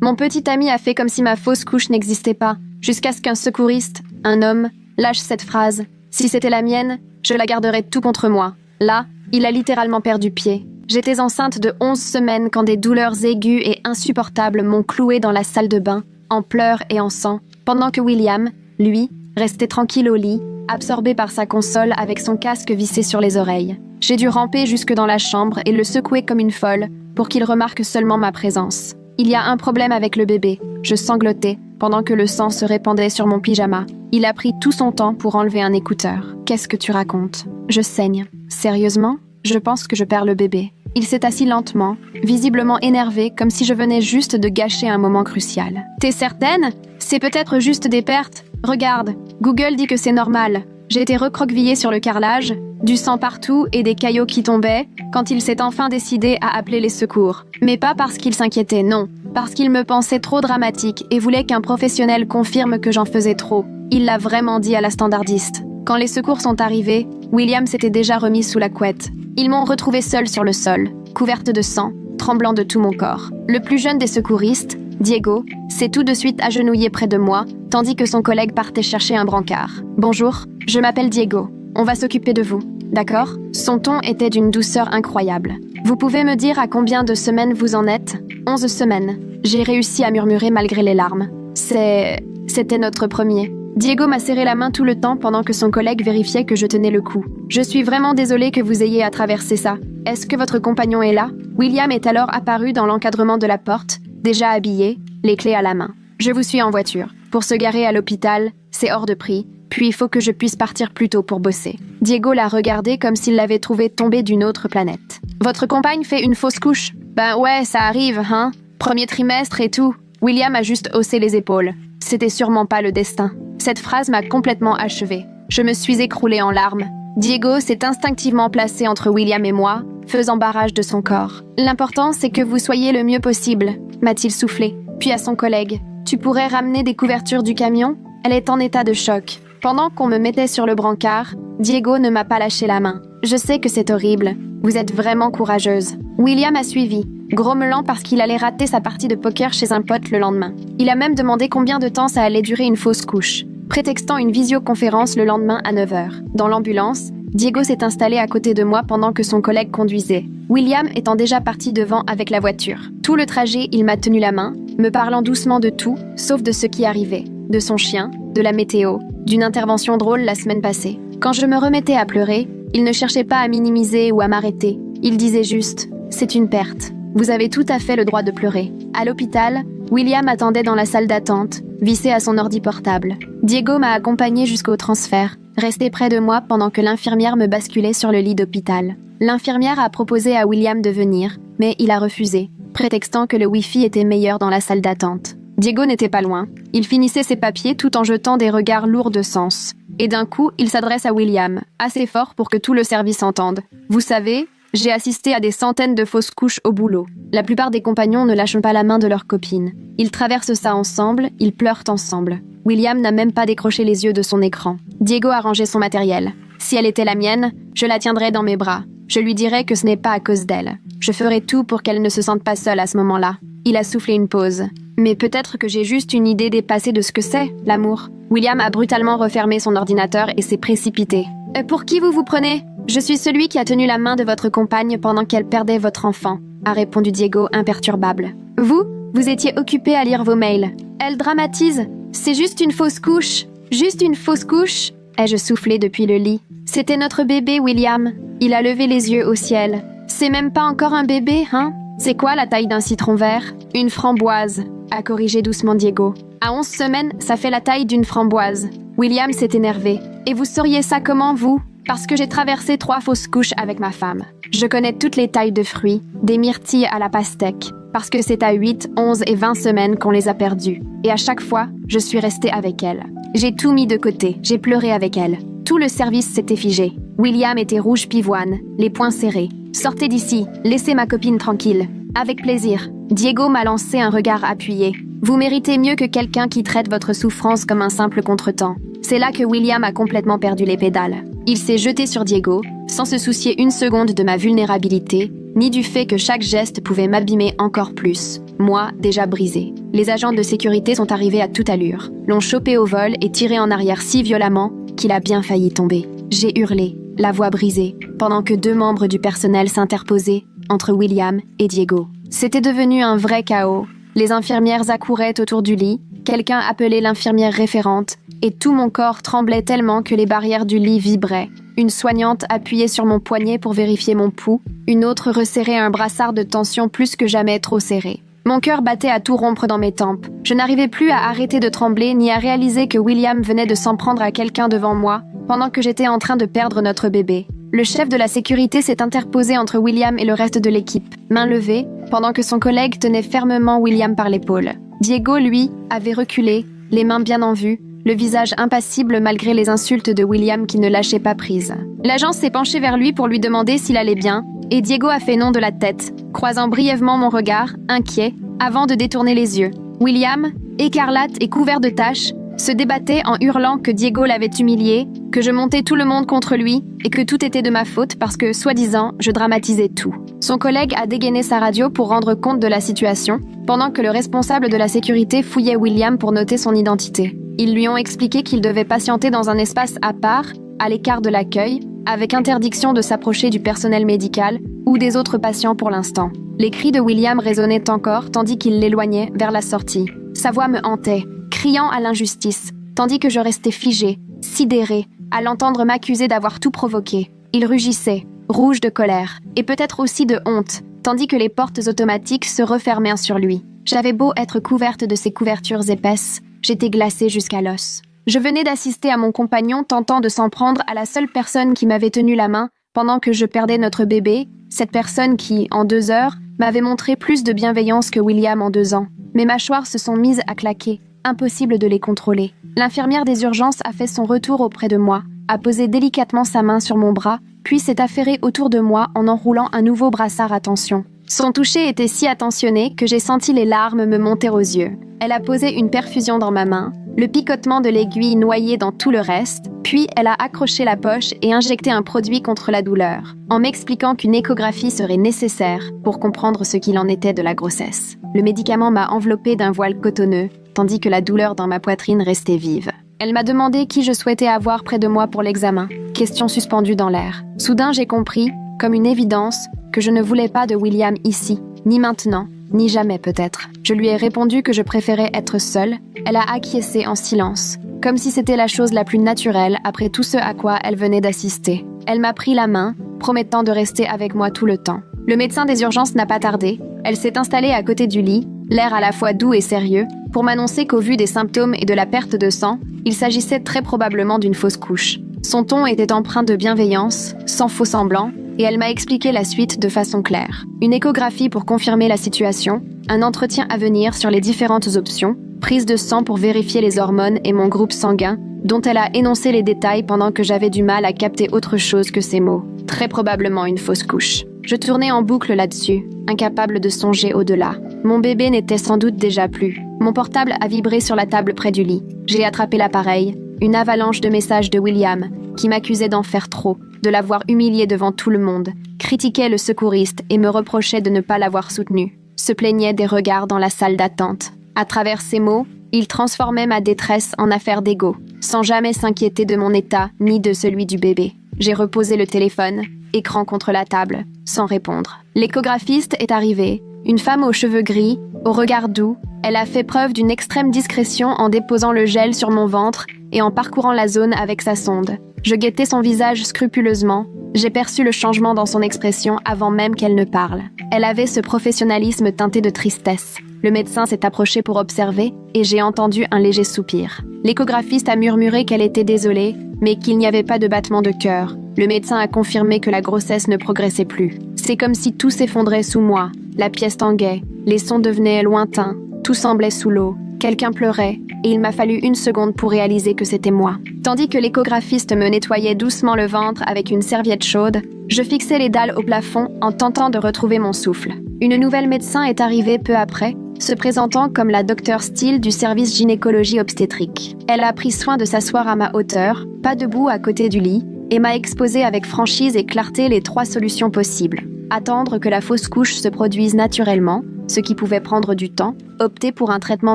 Mon petit ami a fait comme si ma fausse couche n'existait pas, jusqu'à ce qu'un secouriste, un homme, lâche cette phrase. Si c'était la mienne, je la garderais tout contre moi. Là, il a littéralement perdu pied. J'étais enceinte de 11 semaines quand des douleurs aiguës et insupportables m'ont clouée dans la salle de bain, en pleurs et en sang, pendant que William, lui, restait tranquille au lit, absorbé par sa console avec son casque vissé sur les oreilles. J'ai dû ramper jusque dans la chambre et le secouer comme une folle pour qu'il remarque seulement ma présence. Il y a un problème avec le bébé. Je sanglotais pendant que le sang se répandait sur mon pyjama. Il a pris tout son temps pour enlever un écouteur. Qu'est-ce que tu racontes? Je saigne. Sérieusement? Je pense que je perds le bébé. Il s'est assis lentement, visiblement énervé, comme si je venais juste de gâcher un moment crucial. T'es certaine? C'est peut-être juste des pertes. Regarde, Google dit que c'est normal. J'ai été recroquevillée sur le carrelage, du sang partout et des caillots qui tombaient, quand il s'est enfin décidé à appeler les secours. Mais pas parce qu'il s'inquiétait, non. Parce qu'il me pensait trop dramatique et voulait qu'un professionnel confirme que j'en faisais trop. Il l'a vraiment dit à la standardiste. Quand les secours sont arrivés, William s'était déjà remis sous la couette. Ils m'ont retrouvée seule sur le sol, couverte de sang, tremblant de tout mon corps. Le plus jeune des secouristes, Diego, s'est tout de suite agenouillé près de moi, tandis que son collègue partait chercher un brancard. « Bonjour, je m'appelle Diego. On va s'occuper de vous, d'accord ?» Son ton était d'une douceur incroyable. « Vous pouvez me dire à combien de semaines vous en êtes ?» 11 semaines. J'ai réussi à murmurer malgré les larmes. C'était notre premier. Diego m'a serré la main tout le temps pendant que son collègue vérifiait que je tenais le coup. « Je suis vraiment désolée que vous ayez à traverser ça. Est-ce que votre compagnon est là ?» William est alors apparu dans l'encadrement de la porte, déjà habillé, les clés à la main. « Je vous suis en voiture. Pour se garer à l'hôpital, c'est hors de prix. Puis il faut que je puisse partir plus tôt pour bosser. » Diego l'a regardé comme s'il l'avait trouvé tombé d'une autre planète. « Votre compagne fait une fausse couche ?»« Ben ouais, ça arrive, hein. Premier trimestre et tout. » William a juste haussé les épaules. C'était sûrement pas le destin. Cette phrase m'a complètement achevée. Je me suis écroulée en larmes. Diego s'est instinctivement placé entre William et moi, faisant barrage de son corps. « L'important, c'est que vous soyez le mieux possible, » m'a-t-il soufflé. Puis à son collègue. « Tu pourrais ramener des couvertures du camion ?» Elle est en état de choc. Pendant qu'on me mettait sur le brancard, Diego ne m'a pas lâché la main. « Je sais que c'est horrible. Vous êtes vraiment courageuse. » William a suivi, grommelant parce qu'il allait rater sa partie de poker chez un pote le lendemain. Il a même demandé combien de temps ça allait durer une fausse couche, prétextant une visioconférence le lendemain à 9h. Dans l'ambulance, Diego s'est installé à côté de moi pendant que son collègue conduisait, William étant déjà parti devant avec la voiture. Tout le trajet, il m'a tenu la main, me parlant doucement de tout, sauf de ce qui arrivait, de son chien, de la météo, d'une intervention drôle la semaine passée. Quand je me remettais à pleurer, il ne cherchait pas à minimiser ou à m'arrêter. Il disait juste « C'est une perte. Vous avez tout à fait le droit de pleurer. » À l'hôpital, William attendait dans la salle d'attente, vissé à son ordi portable. Diego m'a accompagné jusqu'au transfert, resté près de moi pendant que l'infirmière me basculait sur le lit d'hôpital. L'infirmière a proposé à William de venir, mais il a refusé, prétextant que le Wi-Fi était meilleur dans la salle d'attente. Diego n'était pas loin. Il finissait ses papiers tout en jetant des regards lourds de sens. Et d'un coup, il s'adresse à William, assez fort pour que tout le service entende. « Vous savez, j'ai assisté à des centaines de fausses couches au boulot. La plupart des compagnons ne lâchent pas la main de leur copine. Ils traversent ça ensemble, ils pleurent ensemble. » William n'a même pas décroché les yeux de son écran. Diego a rangé son matériel. Si elle était la mienne, je la tiendrais dans mes bras. Je lui dirais que ce n'est pas à cause d'elle. Je ferais tout pour qu'elle ne se sente pas seule à ce moment-là. Il a soufflé une pause. Mais peut-être que j'ai juste une idée dépassée de ce que c'est, l'amour. William a brutalement refermé son ordinateur et s'est précipité. « Pour qui vous vous prenez ? Je suis celui qui a tenu la main de votre compagne pendant qu'elle perdait votre enfant, » a répondu Diego imperturbable. « Vous étiez occupé à lire vos mails. Elle dramatise. C'est juste une fausse couche. Juste une fausse couche ?» ai-je soufflé depuis le lit. « C'était notre bébé, William. » Il a levé les yeux au ciel. « C'est même pas encore un bébé, hein ? C'est quoi la taille d'un citron vert ? » « Une framboise, » a corrigé doucement Diego. « À 11 semaines, ça fait la taille d'une framboise. » William s'est énervé. « Et vous sauriez ça comment, vous ? Parce que j'ai traversé 3 fausses couches avec ma femme. Je connais toutes les tailles de fruits, des myrtilles à la pastèque, parce que c'est à 8, 11 et 20 semaines qu'on les a perdues. Et à chaque fois, je suis restée avec elle. J'ai tout mis de côté, j'ai pleuré avec elle. Tout le service s'était figé. William était rouge pivoine, les poings serrés. « Sortez d'ici, laissez ma copine tranquille. » « Avec plaisir. » Diego m'a lancé un regard appuyé. « Vous méritez mieux que quelqu'un qui traite votre souffrance comme un simple contretemps. » C'est là que William a complètement perdu les pédales. Il s'est jeté sur Diego, sans se soucier une seconde de ma vulnérabilité, ni du fait que chaque geste pouvait m'abîmer encore plus. moi, déjà brisé. Les agents de sécurité sont arrivés à toute allure, l'ont chopé au vol et tiré en arrière si violemment qu'il a bien failli tomber. J'ai hurlé, la voix brisée, pendant que 2 membres du personnel s'interposaient entre William et Diego. C'était devenu un vrai chaos. Les infirmières accouraient autour du lit, quelqu'un appelait l'infirmière référente, et tout mon corps tremblait tellement que les barrières du lit vibraient. Une soignante appuyait sur mon poignet pour vérifier mon pouls, une autre resserrait un brassard de tension plus que jamais trop serré. Mon cœur battait à tout rompre dans mes tempes. Je n'arrivais plus à arrêter de trembler ni à réaliser que William venait de s'en prendre à quelqu'un devant moi, pendant que j'étais en train de perdre notre bébé. Le chef de la sécurité s'est interposé entre William et le reste de l'équipe, main levée, pendant que son collègue tenait fermement William par l'épaule. Diego, lui, avait reculé, les mains bien en vue, le visage impassible malgré les insultes de William qui ne lâchait pas prise. L'agent s'est penché vers lui pour lui demander s'il allait bien, et Diego a fait non de la tête, croisant brièvement mon regard, inquiet, avant de détourner les yeux. William, écarlate et couvert de taches, se débattait en hurlant que Diego l'avait humilié, que je montais tout le monde contre lui et que tout était de ma faute parce que, soi-disant, je dramatisais tout. Son collègue a dégainé sa radio pour rendre compte de la situation, pendant que le responsable de la sécurité fouillait William pour noter son identité. Ils lui ont expliqué qu'il devait patienter dans un espace à part, à l'écart de l'accueil, avec interdiction de s'approcher du personnel médical ou des autres patients pour l'instant. Les cris de William résonnaient encore tandis qu'il l'éloignait vers la sortie. Sa voix me hantait, criant à l'injustice, tandis que je restais figée, sidérée, à l'entendre m'accuser d'avoir tout provoqué. Il rugissait, rouge de colère, et peut-être aussi de honte, tandis que les portes automatiques se refermèrent sur lui. J'avais beau être couverte de ces couvertures épaisses, j'étais glacée jusqu'à l'os. Je venais d'assister à mon compagnon tentant de s'en prendre à la seule personne qui m'avait tenu la main pendant que je perdais notre bébé, cette personne qui, en 2 heures, m'avait montré plus de bienveillance que William en 2 ans. Mes mâchoires se sont mises à claquer, impossible de les contrôler. L'infirmière des urgences a fait son retour auprès de moi, a posé délicatement sa main sur mon bras, puis s'est affairée autour de moi en enroulant un nouveau brassard à tension. Son toucher était si attentionné que j'ai senti les larmes me monter aux yeux. Elle a posé une perfusion dans ma main, le picotement de l'aiguille noyé dans tout le reste, puis elle a accroché la poche et injecté un produit contre la douleur, en m'expliquant qu'une échographie serait nécessaire pour comprendre ce qu'il en était de la grossesse. Le médicament m'a enveloppée d'un voile cotonneux, tandis que la douleur dans ma poitrine restait vive. Elle m'a demandé qui je souhaitais avoir près de moi pour l'examen, question suspendue dans l'air. Soudain, j'ai compris, comme une évidence, que je ne voulais pas de William ici, ni maintenant, ni jamais peut-être. Je lui ai répondu que je préférais être seule. Elle a acquiescé en silence, comme si c'était la chose la plus naturelle après tout ce à quoi elle venait d'assister. Elle m'a pris la main, promettant de rester avec moi tout le temps. Le médecin des urgences n'a pas tardé. Elle s'est installée à côté du lit, l'air à la fois doux et sérieux, pour m'annoncer qu'au vu des symptômes et de la perte de sang, il s'agissait très probablement d'une fausse couche. Son ton était empreint de bienveillance, sans faux semblant, et elle m'a expliqué la suite de façon claire. Une échographie pour confirmer la situation, un entretien à venir sur les différentes options, prise de sang pour vérifier les hormones et mon groupe sanguin, dont elle a énoncé les détails pendant que j'avais du mal à capter autre chose que ces mots. Très probablement une fausse couche. Je tournais en boucle là-dessus, incapable de songer au-delà. Mon bébé n'était sans doute déjà plus. Mon portable a vibré sur la table près du lit. J'ai attrapé l'appareil, une avalanche de messages de William, qui m'accusait d'en faire trop, de l'avoir humilié devant tout le monde, critiquait le secouriste et me reprochait de ne pas l'avoir soutenu, se plaignait des regards dans la salle d'attente. À travers ces mots, il transformait ma détresse en affaire d'ego, sans jamais s'inquiéter de mon état ni de celui du bébé. J'ai reposé le téléphone, écran contre la table, sans répondre. L'échographiste est arrivée, une femme aux cheveux gris, au regard doux. Elle a fait preuve d'une extrême discrétion en déposant le gel sur mon ventre et en parcourant la zone avec sa sonde. Je guettais son visage scrupuleusement. J'ai perçu le changement dans son expression avant même qu'elle ne parle. Elle avait ce professionnalisme teinté de tristesse. Le médecin s'est approché pour observer et j'ai entendu un léger soupir. L'échographiste a murmuré qu'elle était désolée, mais qu'il n'y avait pas de battement de cœur. Le médecin a confirmé que la grossesse ne progressait plus. C'est comme si tout s'effondrait sous moi. La pièce tanguait, les sons devenaient lointains, tout semblait sous l'eau. Quelqu'un pleurait, et il m'a fallu 1 seconde pour réaliser que c'était moi. Tandis que l'échographiste me nettoyait doucement le ventre avec une serviette chaude, je fixais les dalles au plafond en tentant de retrouver mon souffle. Une nouvelle médecin est arrivée peu après, se présentant comme la Dr Steele du service gynécologie obstétrique. Elle a pris soin de s'asseoir à ma hauteur, pas debout à côté du lit, et m'a exposé avec franchise et clarté les 3 solutions possibles. Attendre que la fausse couche se produise naturellement, ce qui pouvait prendre du temps, opter pour un traitement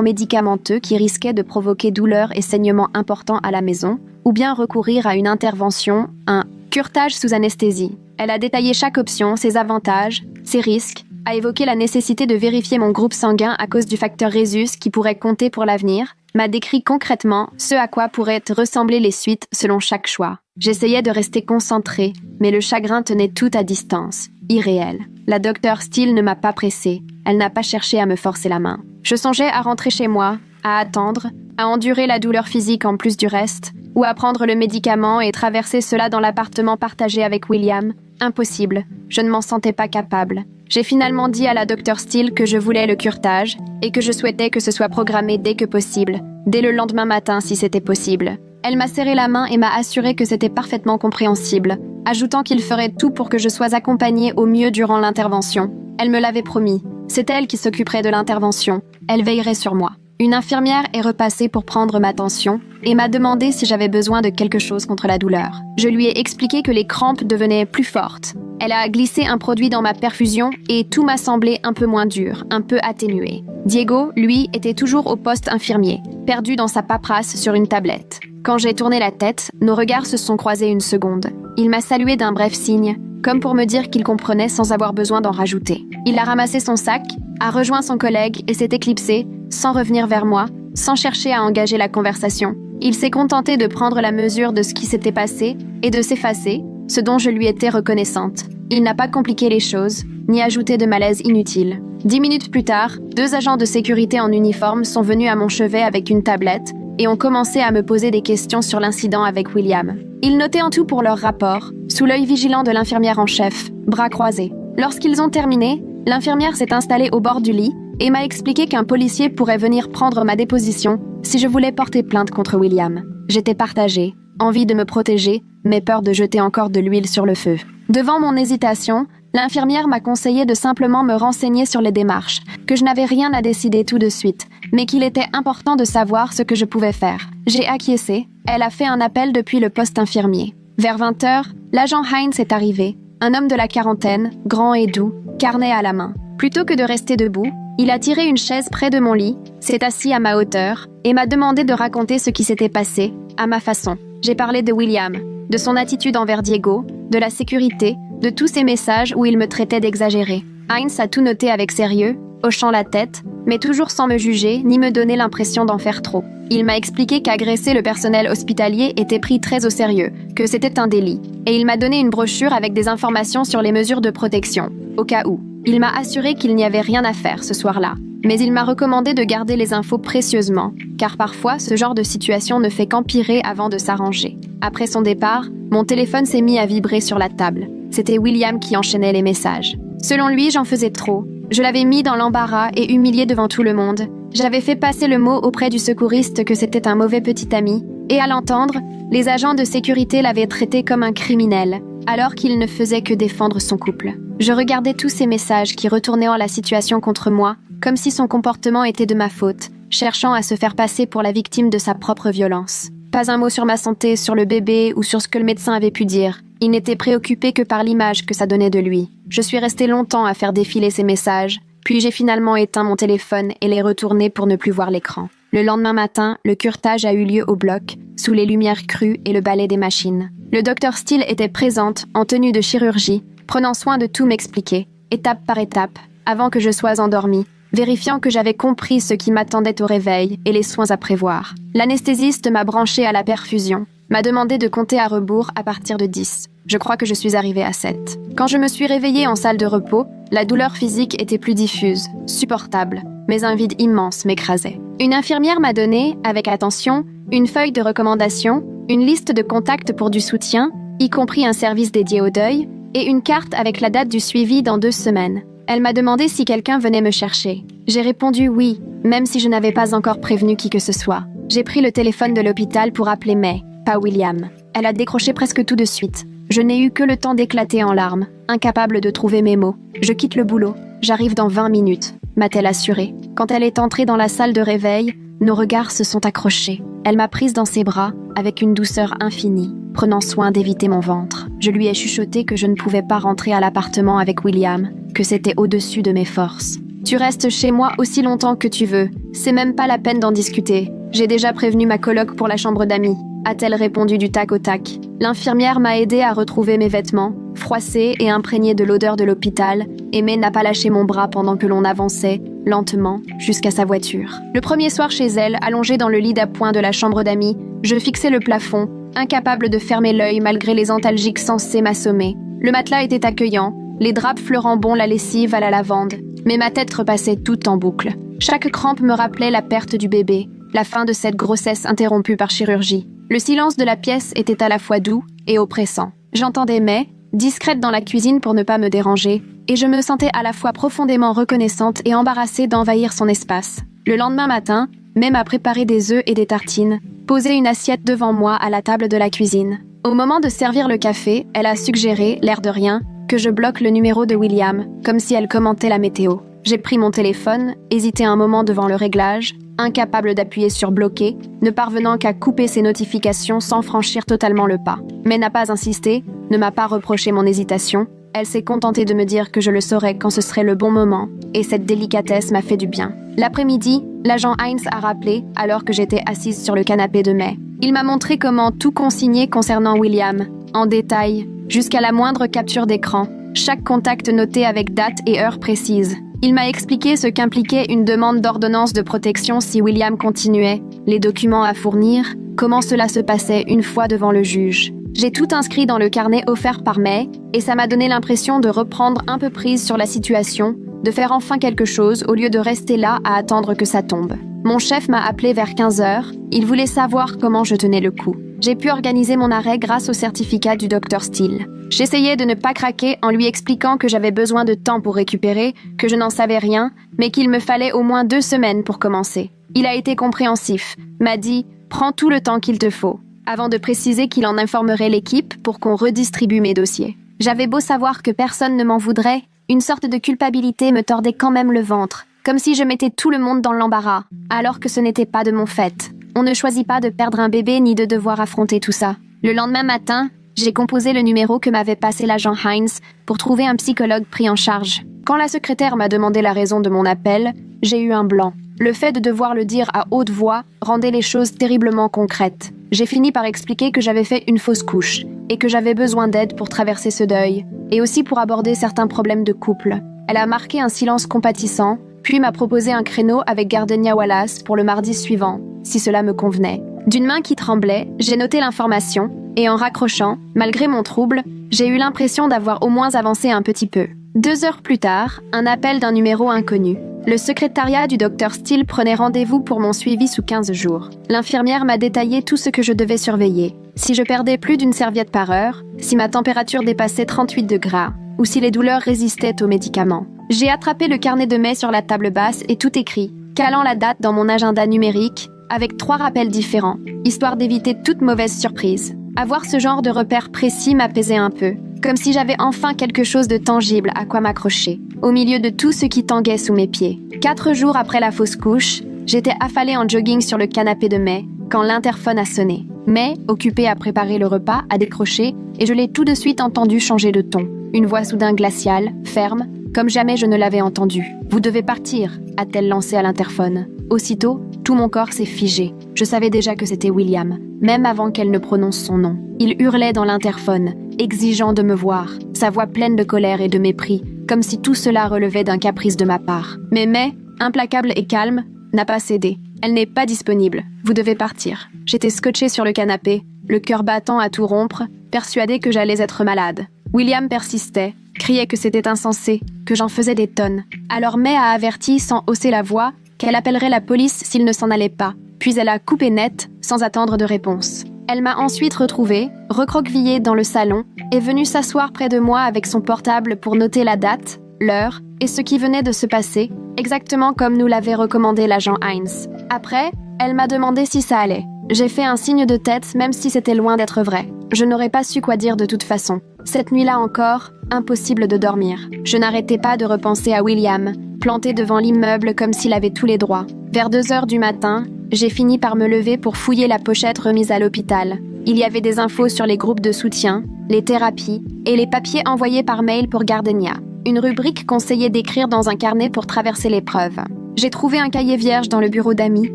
médicamenteux qui risquait de provoquer douleurs et saignements importants à la maison, ou bien recourir à une intervention, un curetage sous anesthésie. Elle a détaillé chaque option, ses avantages, ses risques, a évoqué la nécessité de vérifier mon groupe sanguin à cause du facteur Rhésus qui pourrait compter pour l'avenir, m'a décrit concrètement ce à quoi pourraient ressembler les suites selon chaque choix. J'essayais de rester concentrée, mais le chagrin tenait tout à distance, irréel. La docteure Steele ne m'a pas pressée, elle n'a pas cherché à me forcer la main. Je songeais à rentrer chez moi, à attendre, à endurer la douleur physique en plus du reste, ou à prendre le médicament et traverser cela dans l'appartement partagé avec William. Impossible, je ne m'en sentais pas capable. J'ai finalement dit à la docteure Steele que je voulais le curetage et que je souhaitais que ce soit programmé dès que possible, dès le lendemain matin si c'était possible. Elle m'a serré la main et m'a assuré que c'était parfaitement compréhensible, ajoutant qu'il ferait tout pour que je sois accompagnée au mieux durant l'intervention. Elle me l'avait promis. C'est elle qui s'occuperait de l'intervention. Elle veillerait sur moi. Une infirmière est repassée pour prendre ma tension et m'a demandé si j'avais besoin de quelque chose contre la douleur. Je lui ai expliqué que les crampes devenaient plus fortes. Elle a glissé un produit dans ma perfusion et tout m'a semblé un peu moins dur, un peu atténué. Diego, lui, était toujours au poste infirmier, perdu dans sa paperasse sur une tablette. Quand j'ai tourné la tête, nos regards se sont croisés une seconde. Il m'a salué d'un bref signe, comme pour me dire qu'il comprenait sans avoir besoin d'en rajouter. Il a ramassé son sac, a rejoint son collègue et s'est éclipsé, sans revenir vers moi, sans chercher à engager la conversation. Il s'est contenté de prendre la mesure de ce qui s'était passé et de s'effacer, ce dont je lui étais reconnaissante. Il n'a pas compliqué les choses, ni ajouté de malaise inutile. 10 minutes plus tard, 2 agents de sécurité en uniforme sont venus à mon chevet avec une tablette et ont commencé à me poser des questions sur l'incident avec William. Ils notaient en tout pour leur rapport, sous l'œil vigilant de l'infirmière en chef, bras croisés. Lorsqu'ils ont terminé, l'infirmière s'est installée au bord du lit et m'a expliqué qu'un policier pourrait venir prendre ma déposition si je voulais porter plainte contre William. J'étais partagée, envie de me protéger, mais peur de jeter encore de l'huile sur le feu. Devant mon hésitation, l'infirmière m'a conseillé de simplement me renseigner sur les démarches, que je n'avais rien à décider tout de suite, mais qu'il était important de savoir ce que je pouvais faire. J'ai acquiescé, elle a fait un appel depuis le poste infirmier. Vers 20h, l'agent Hines est arrivé, un homme de la quarantaine, grand et doux, carnet à la main. Plutôt que de rester debout, il a tiré une chaise près de mon lit, s'est assis à ma hauteur et m'a demandé de raconter ce qui s'était passé, à ma façon. J'ai parlé de William, de son attitude envers Diego, de la sécurité, de tous ces messages où il me traitait d'exagéré. Hines a tout noté avec sérieux, hochant la tête, mais toujours sans me juger ni me donner l'impression d'en faire trop. Il m'a expliqué qu'agresser le personnel hospitalier était pris très au sérieux, que c'était un délit, et il m'a donné une brochure avec des informations sur les mesures de protection, au cas où. Il m'a assuré qu'il n'y avait rien à faire ce soir-là, mais il m'a recommandé de garder les infos précieusement, car parfois ce genre de situation ne fait qu'empirer avant de s'arranger. Après son départ, mon téléphone s'est mis à vibrer sur la table. C'était William qui enchaînait les messages. Selon lui, j'en faisais trop. Je l'avais mis dans l'embarras et humilié devant tout le monde. J'avais fait passer le mot auprès du secouriste que c'était un mauvais petit ami, et à l'entendre, les agents de sécurité l'avaient traité comme un criminel, alors qu'il ne faisait que défendre son couple. Je regardais tous ces messages qui retournaient la situation contre moi, comme si son comportement était de ma faute, cherchant à se faire passer pour la victime de sa propre violence. Pas un mot sur ma santé, sur le bébé ou sur ce que le médecin avait pu dire. Il n'était préoccupé que par l'image que ça donnait de lui. Je suis restée longtemps à faire défiler ces messages, puis j'ai finalement éteint mon téléphone et les retourné pour ne plus voir l'écran. Le lendemain matin, le curetage a eu lieu au bloc, sous les lumières crues et le balai des machines. Le docteur Steele était présente, en tenue de chirurgie, prenant soin de tout m'expliquer, étape par étape, avant que je sois endormie, vérifiant que j'avais compris ce qui m'attendait au réveil et les soins à prévoir. L'anesthésiste m'a branché à la perfusion, m'a demandé de compter à rebours à partir de 10. Je crois que je suis arrivée à 7. Quand je me suis réveillée en salle de repos, la douleur physique était plus diffuse, supportable, mais un vide immense m'écrasait. Une infirmière m'a donné, avec attention, une feuille de recommandation, une liste de contacts pour du soutien, y compris un service dédié au deuil, et une carte avec la date du suivi dans 2 semaines. Elle m'a demandé si quelqu'un venait me chercher. J'ai répondu oui, même si je n'avais pas encore prévenu qui que ce soit. J'ai pris le téléphone de l'hôpital pour appeler May, pas William. Elle a décroché presque tout de suite. Je n'ai eu que le temps d'éclater en larmes, incapable de trouver mes mots. Je quitte le boulot. J'arrive dans 20 minutes, m'a-t-elle assuré. Quand elle est entrée dans la salle de réveil, nos regards se sont accrochés. Elle m'a prise dans ses bras, avec une douceur infinie, prenant soin d'éviter mon ventre. Je lui ai chuchoté que je ne pouvais pas rentrer à l'appartement avec William, que c'était au-dessus de mes forces. Tu restes chez moi aussi longtemps que tu veux. C'est même pas la peine d'en discuter. J'ai déjà prévenu ma coloc pour la chambre d'amis, a-t-elle répondu du tac au tac. L'infirmière m'a aidé à retrouver mes vêtements, froissés et imprégnés de l'odeur de l'hôpital, et May n'a pas lâché mon bras pendant que l'on avançait, lentement, jusqu'à sa voiture. Le premier soir chez elle, allongée dans le lit d'appoint de la chambre d'amis, je fixais le plafond, incapable de fermer l'œil malgré les antalgiques censés m'assommer. Le matelas était accueillant, les draps fleurant bon la lessive à la lavande, mais ma tête repassait toute en boucle. Chaque crampe me rappelait la perte du bébé, la fin de cette grossesse interrompue par chirurgie. Le silence de la pièce était à la fois doux et oppressant. J'entendais May, discrète dans la cuisine pour ne pas me déranger, et je me sentais à la fois profondément reconnaissante et embarrassée d'envahir son espace. Le lendemain matin, May m'a préparé des œufs et des tartines, posé une assiette devant moi à la table de la cuisine. Au moment de servir le café, elle a suggéré, l'air de rien, que je bloque le numéro de William, comme si elle commentait la météo. J'ai pris mon téléphone, hésité un moment devant le réglage, incapable d'appuyer sur bloquer, ne parvenant qu'à couper ses notifications sans franchir totalement le pas. Mais n'a pas insisté, ne m'a pas reproché mon hésitation. Elle s'est contentée de me dire que je le saurais quand ce serait le bon moment, et cette délicatesse m'a fait du bien. L'après-midi, l'agent Hines a rappelé, alors que j'étais assise sur le canapé de May. Il m'a montré comment tout consigner concernant William, en détail, jusqu'à la moindre capture d'écran, chaque contact noté avec date et heure précise. Il m'a expliqué ce qu'impliquait une demande d'ordonnance de protection si William continuait, les documents à fournir, comment cela se passait une fois devant le juge. J'ai tout inscrit dans le carnet offert par May, et ça m'a donné l'impression de reprendre un peu prise sur la situation, de faire enfin quelque chose au lieu de rester là à attendre que ça tombe. Mon chef m'a appelé vers 15h, il voulait savoir comment je tenais le coup. J'ai pu organiser mon arrêt grâce au certificat du Dr Steele. J'essayais de ne pas craquer en lui expliquant que j'avais besoin de temps pour récupérer, que je n'en savais rien, mais qu'il me fallait au moins 2 semaines pour commencer. Il a été compréhensif, m'a dit « Prends tout le temps qu'il te faut », avant de préciser qu'il en informerait l'équipe pour qu'on redistribue mes dossiers. J'avais beau savoir que personne ne m'en voudrait, une sorte de culpabilité me tordait quand même le ventre, comme si je mettais tout le monde dans l'embarras, alors que ce n'était pas de mon fait. On ne choisit pas de perdre un bébé ni de devoir affronter tout ça. Le lendemain matin, j'ai composé le numéro que m'avait passé l'agent Hines pour trouver un psychologue pris en charge. Quand la secrétaire m'a demandé la raison de mon appel, j'ai eu un blanc. Le fait de devoir le dire à haute voix rendait les choses terriblement concrètes. J'ai fini par expliquer que j'avais fait une fausse couche et que j'avais besoin d'aide pour traverser ce deuil, et aussi pour aborder certains problèmes de couple. Elle a marqué un silence compatissant, puis m'a proposé un créneau avec Gardenia Wallace pour le mardi suivant, si cela me convenait. D'une main qui tremblait, j'ai noté l'information, et en raccrochant, malgré mon trouble, j'ai eu l'impression d'avoir au moins avancé un petit peu. 2 heures plus tard, un appel d'un numéro inconnu. Le secrétariat du Dr Steele prenait rendez-vous pour mon suivi sous 15 jours. L'infirmière m'a détaillé tout ce que je devais surveiller. Si je perdais plus d'une serviette par heure, si ma température dépassait 38 degrés, ou si les douleurs résistaient aux médicaments. J'ai attrapé le carnet de May sur la table basse et tout écrit, calant la date dans mon agenda numérique, avec 3 rappels différents, histoire d'éviter toute mauvaise surprise. Avoir ce genre de repère précis m'apaisait un peu, comme si j'avais enfin quelque chose de tangible à quoi m'accrocher, au milieu de tout ce qui tanguait sous mes pieds. 4 jours après la fausse couche, j'étais affalée en jogging sur le canapé de May, quand l'interphone a sonné. May, occupée à préparer le repas, a décroché, et je l'ai tout de suite entendu changer de ton. Une voix soudain glaciale, ferme, comme jamais je ne l'avais entendue. « Vous devez partir », a-t-elle lancé à l'interphone. Aussitôt, tout mon corps s'est figé. Je savais déjà que c'était William, même avant qu'elle ne prononce son nom. Il hurlait dans l'interphone, exigeant de me voir, sa voix pleine de colère et de mépris, comme si tout cela relevait d'un caprice de ma part. Mais May, implacable et calme, n'a pas cédé. Elle n'est pas disponible. Vous devez partir. J'étais scotchée sur le canapé, le cœur battant à tout rompre, persuadée que j'allais être malade. William persistait, criait que c'était insensé, que j'en faisais des tonnes. Alors May a averti, sans hausser la voix, qu'elle appellerait la police s'il ne s'en allait pas. Puis elle a coupé net, sans attendre de réponse. Elle m'a ensuite retrouvée, recroquevillée dans le salon, et venue s'asseoir près de moi avec son portable pour noter la date, l'heure et ce qui venait de se passer, exactement comme nous l'avait recommandé l'agent Hines. Après, elle m'a demandé si ça allait. J'ai fait un signe de tête, même si c'était loin d'être vrai. Je n'aurais pas su quoi dire de toute façon. Cette nuit-là encore, impossible de dormir. Je n'arrêtais pas de repenser à William, planté devant l'immeuble comme s'il avait tous les droits. Vers 2h du matin, j'ai fini par me lever pour fouiller la pochette remise à l'hôpital. Il y avait des infos sur les groupes de soutien, les thérapies et les papiers envoyés par mail pour Gardenia. Une rubrique conseillait d'écrire dans un carnet pour traverser l'épreuve. J'ai trouvé un cahier vierge dans le bureau d'amis